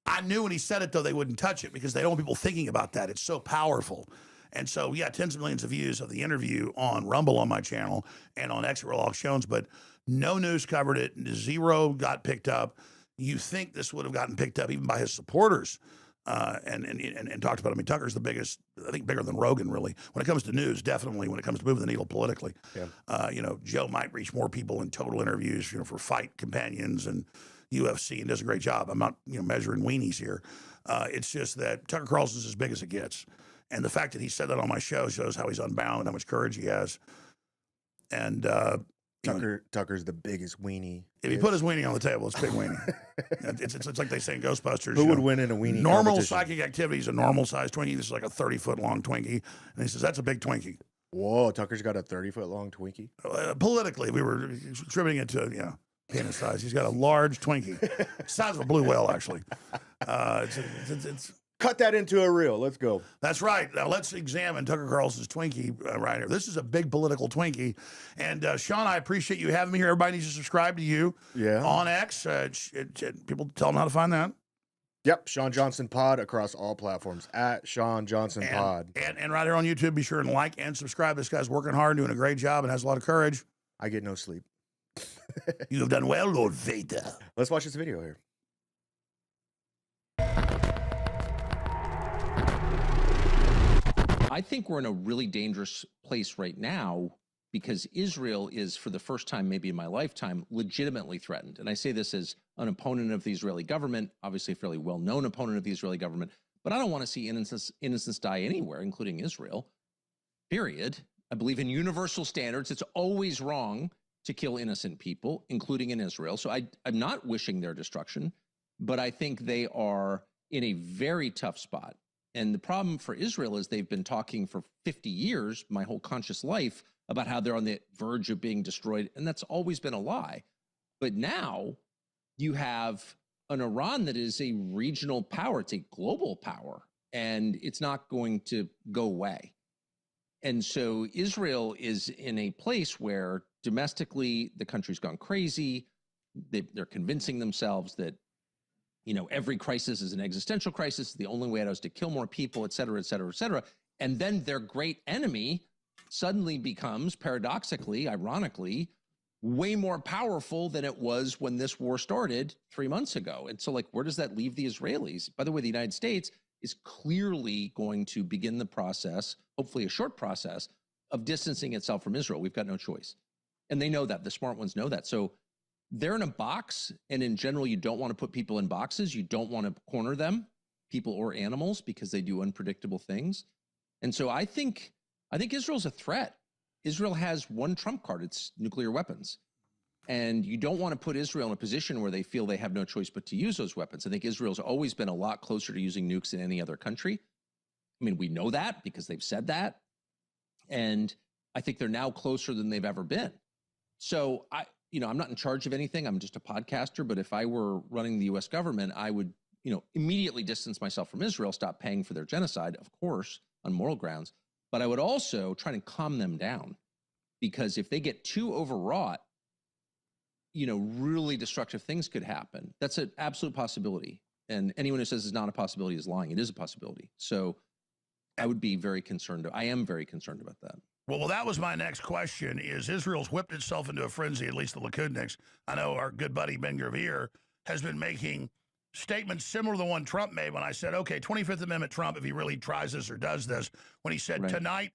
I knew when he said it, though, they wouldn't touch it, because they don't want people thinking about that. It's so powerful. And so, yeah, tens of millions of views of the interview on Rumble on my channel and on X Real Jones, but no news covered it. Zero got picked up. You think this would have gotten picked up even by his supporters and talked about it. I mean, Tucker's the biggest, I think bigger than Rogan, really. When it comes to news, definitely. When it comes to moving the needle politically. You know, Joe might reach more people in total interviews, you know, for Fight Companions and UFC, and does a great job. I'm not, you know, measuring weenies here. It's just that Tucker Carlson's as big as it gets. And the fact that he said that on my show shows how he's unbound and how much courage he has. And Tucker's the biggest weenie. If he put his weenie on the table, it's big weenie. It's like they say in Ghostbusters. Who would win in a weenie Normal psychic activity is a normal-sized Twinkie. This is like a 30-foot-long Twinkie. And he says, that's a big Twinkie. Whoa, Tucker's got a 30-foot-long Twinkie? Politically, we were attributing it to, you know, penis size. He's got a large Twinkie. Size of a blue whale, actually. It's cut that into a reel. Let's go. That's right. Now let's examine Tucker Carlson's Twinkie right here. This is a big political Twinkie. And Shawn, I appreciate you having me here. Everybody needs to subscribe to you on X. People tell them how to find that. Yep, Shawn Johnson Pod across all platforms, at Shawn Johnson Pod. And right here on YouTube, be sure and like and subscribe. This guy's working hard, doing a great job, and has a lot of courage. I get no sleep. You have done well, Lord Vader. Let's watch this video here. I think we're in a really dangerous place right now, because Israel is, for the first time maybe in my lifetime, legitimately threatened. And I say this as an opponent of the Israeli government, obviously a fairly well-known opponent of the Israeli government, but I don't want to see innocents die anywhere, including Israel, period. I believe in universal standards. It's always wrong to kill innocent people, including in Israel. So I'm not wishing their destruction, but I think they are in a very tough spot. And the problem for Israel is they've been talking for 50 years, my whole conscious life, about how they're on the verge of being destroyed. And that's always been a lie. But now you have an Iran that is a regional power. It's a global power, and it's not going to go away. And so Israel is in a place where domestically the country's gone crazy. They're convincing themselves that, you know, every crisis is an existential crisis. The only way out is to kill more people, et cetera, et cetera, et cetera. And then their great enemy suddenly becomes, paradoxically, ironically, way more powerful than it was when this war started 3 months ago. And so, like, where does that leave the Israelis? By the way, the United States is clearly going to begin the process, hopefully a short process, of distancing itself from Israel. We've got no choice. And they know that. The smart ones know that. So they're in a box, and in general, you don't want to put people in boxes. You don't want to corner them, people or animals, because they do unpredictable things. And so I think Israel's a threat. Israel has one trump card. It's nuclear weapons. And you don't want to put Israel in a position where they feel they have no choice but to use those weapons. I think Israel's always been a lot closer to using nukes than any other country. I mean, we know that because they've said that. And I think they're now closer than they've ever been. So I'm not in charge of anything. I'm just a podcaster. But if I were running the U.S. government, I would, immediately distance myself from Israel, stop paying for their genocide, of course, on moral grounds. But I would also try to calm them down, because if they get too overwrought, really destructive things could happen. That's an absolute possibility. And anyone who says it's not a possibility is lying. It is a possibility. So I would be very concerned. I am very concerned about that. Well, that was my next question, is Israel's whipped itself into a frenzy, at least the Likudniks. I know our good buddy Ben Gvir has been making statements similar to the one Trump made when I said, okay, 25th Amendment Trump, if he really tries this or does this, when he said, tonight,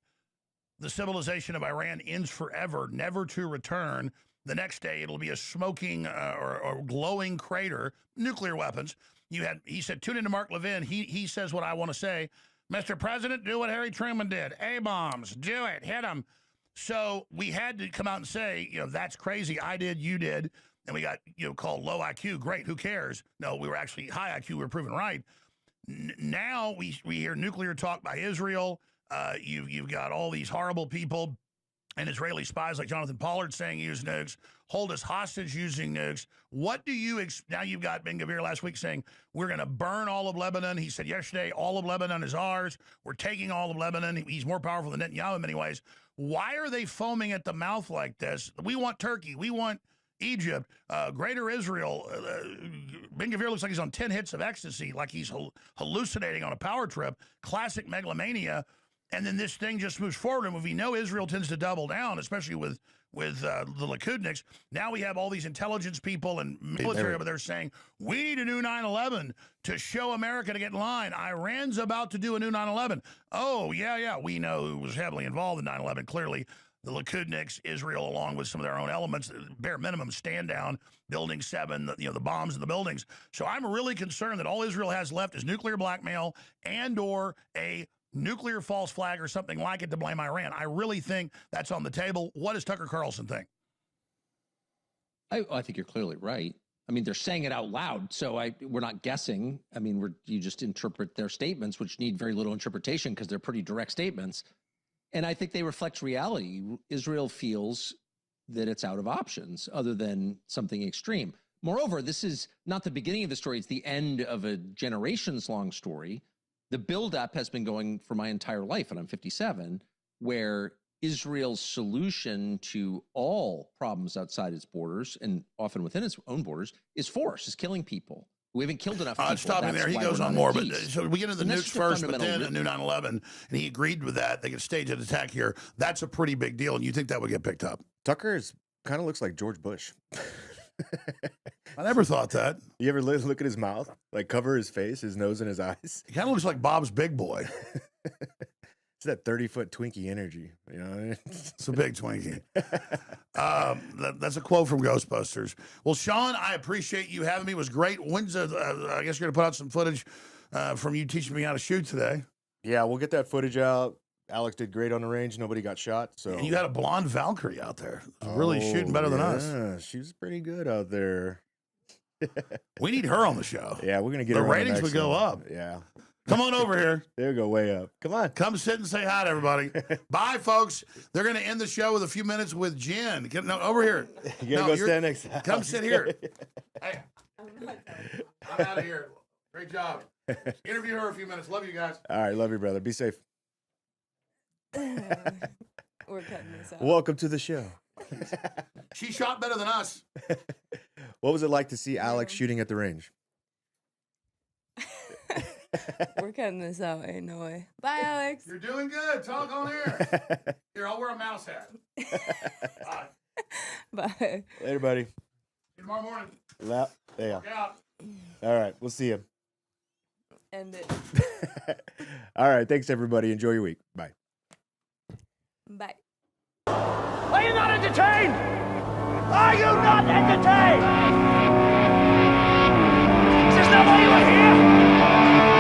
the civilization of Iran ends forever, never to return. The next day, it'll be a smoking or glowing crater, nuclear weapons. He said, tune into Mark Levin. He says what I want to say. Mr. President, do what Harry Truman did. A-bombs, do it, hit them. So we had to come out and say, that's crazy. I did, you did. And we got, called low IQ. Great, who cares? No, we were actually high IQ. We were proven right. Now we hear nuclear talk by Israel. You've got all these horrible people and Israeli spies like Jonathan Pollard saying use nukes, hold us hostage using nukes. What do you now you've got Ben Gvir last week saying we're going to burn all of Lebanon. He said yesterday all of Lebanon is ours. We're taking all of Lebanon. He's more powerful than Netanyahu in many ways. Why are they foaming at the mouth like this? We want Turkey. We want Egypt, Greater Israel. Ben Gvir looks like he's on 10 hits of ecstasy, like he's hallucinating on a power trip. Classic megalomania. And then this thing just moves forward. And we know Israel tends to double down, especially with the Likudniks. Now we have all these intelligence people and military over there saying, we need a new 9/11 to show America to get in line. Iran's about to do a new 9/11. Oh, yeah, we know who was heavily involved in 9/11, clearly. The Likudniks, Israel, along with some of their own elements, bare minimum, stand down, Building 7, the bombs in the buildings. So I'm really concerned that all Israel has left is nuclear blackmail and or a nuclear false flag or something like it to blame Iran. I really think that's on the table. What does Tucker Carlson think? I think you're clearly right. I mean, they're saying it out loud, so we're not guessing. I mean, you just interpret their statements, which need very little interpretation because they're pretty direct statements. And I think they reflect reality. Israel feels that it's out of options other than something extreme. Moreover, this is not the beginning of the story. It's the end of a generations-long story. The buildup has been going for my entire life, and I'm 57, where Israel's solution to all problems outside its borders, and often within its own borders, is force, is killing people. We haven't killed enough people. Stopping there, he goes on more, but so we get into the nukes first, but then a new 9/11, and he agreed with that. They could stage an attack here. That's a pretty big deal, and you think that would get picked up? Tucker's kind of looks like George Bush. I never thought that. You ever look at his mouth? Like cover his face, his nose, and his eyes? He kind of looks like Bob's big boy. It's that 30-foot Twinkie energy. You know, it's a big Twinkie. That's a quote from Ghostbusters. Well, Shawn, I appreciate you having me. It was great. When's I guess you're going to put out some footage from you teaching me how to shoot today. Yeah, we'll get that footage out. Alex did great on the range. Nobody got shot. So and you had a blonde Valkyrie out there. Really shooting better than us. Yeah, she was pretty good out there. We need her on the show. Yeah, we're going to get her. The ratings would go up. Yeah. Come on over here. They'll go way up. Come on. Come sit and say hi to everybody. Bye, folks. They're going to end the show with a few minutes with Jen. No, over here. You got to go stand next to Alex. Come sit here. Hey, I'm out of here. Great job. Interview her a few minutes. Love you guys. All right. Love you, brother. Be safe. We're cutting this out. Welcome to the show. She shot better than us. What was it like to see Alex shooting at the range? We're cutting this out. Ain't no way. Bye, Alex. You're doing good. Talk on here. Here, I'll wear a mouse hat. Bye. Bye. Later, buddy. See you tomorrow morning. Yeah. Look out. All right. We'll see you. End it. All right. Thanks, everybody. Enjoy your week. Bye. Bye. Are you not entertained? Are you not entertained? Is this not why you are here?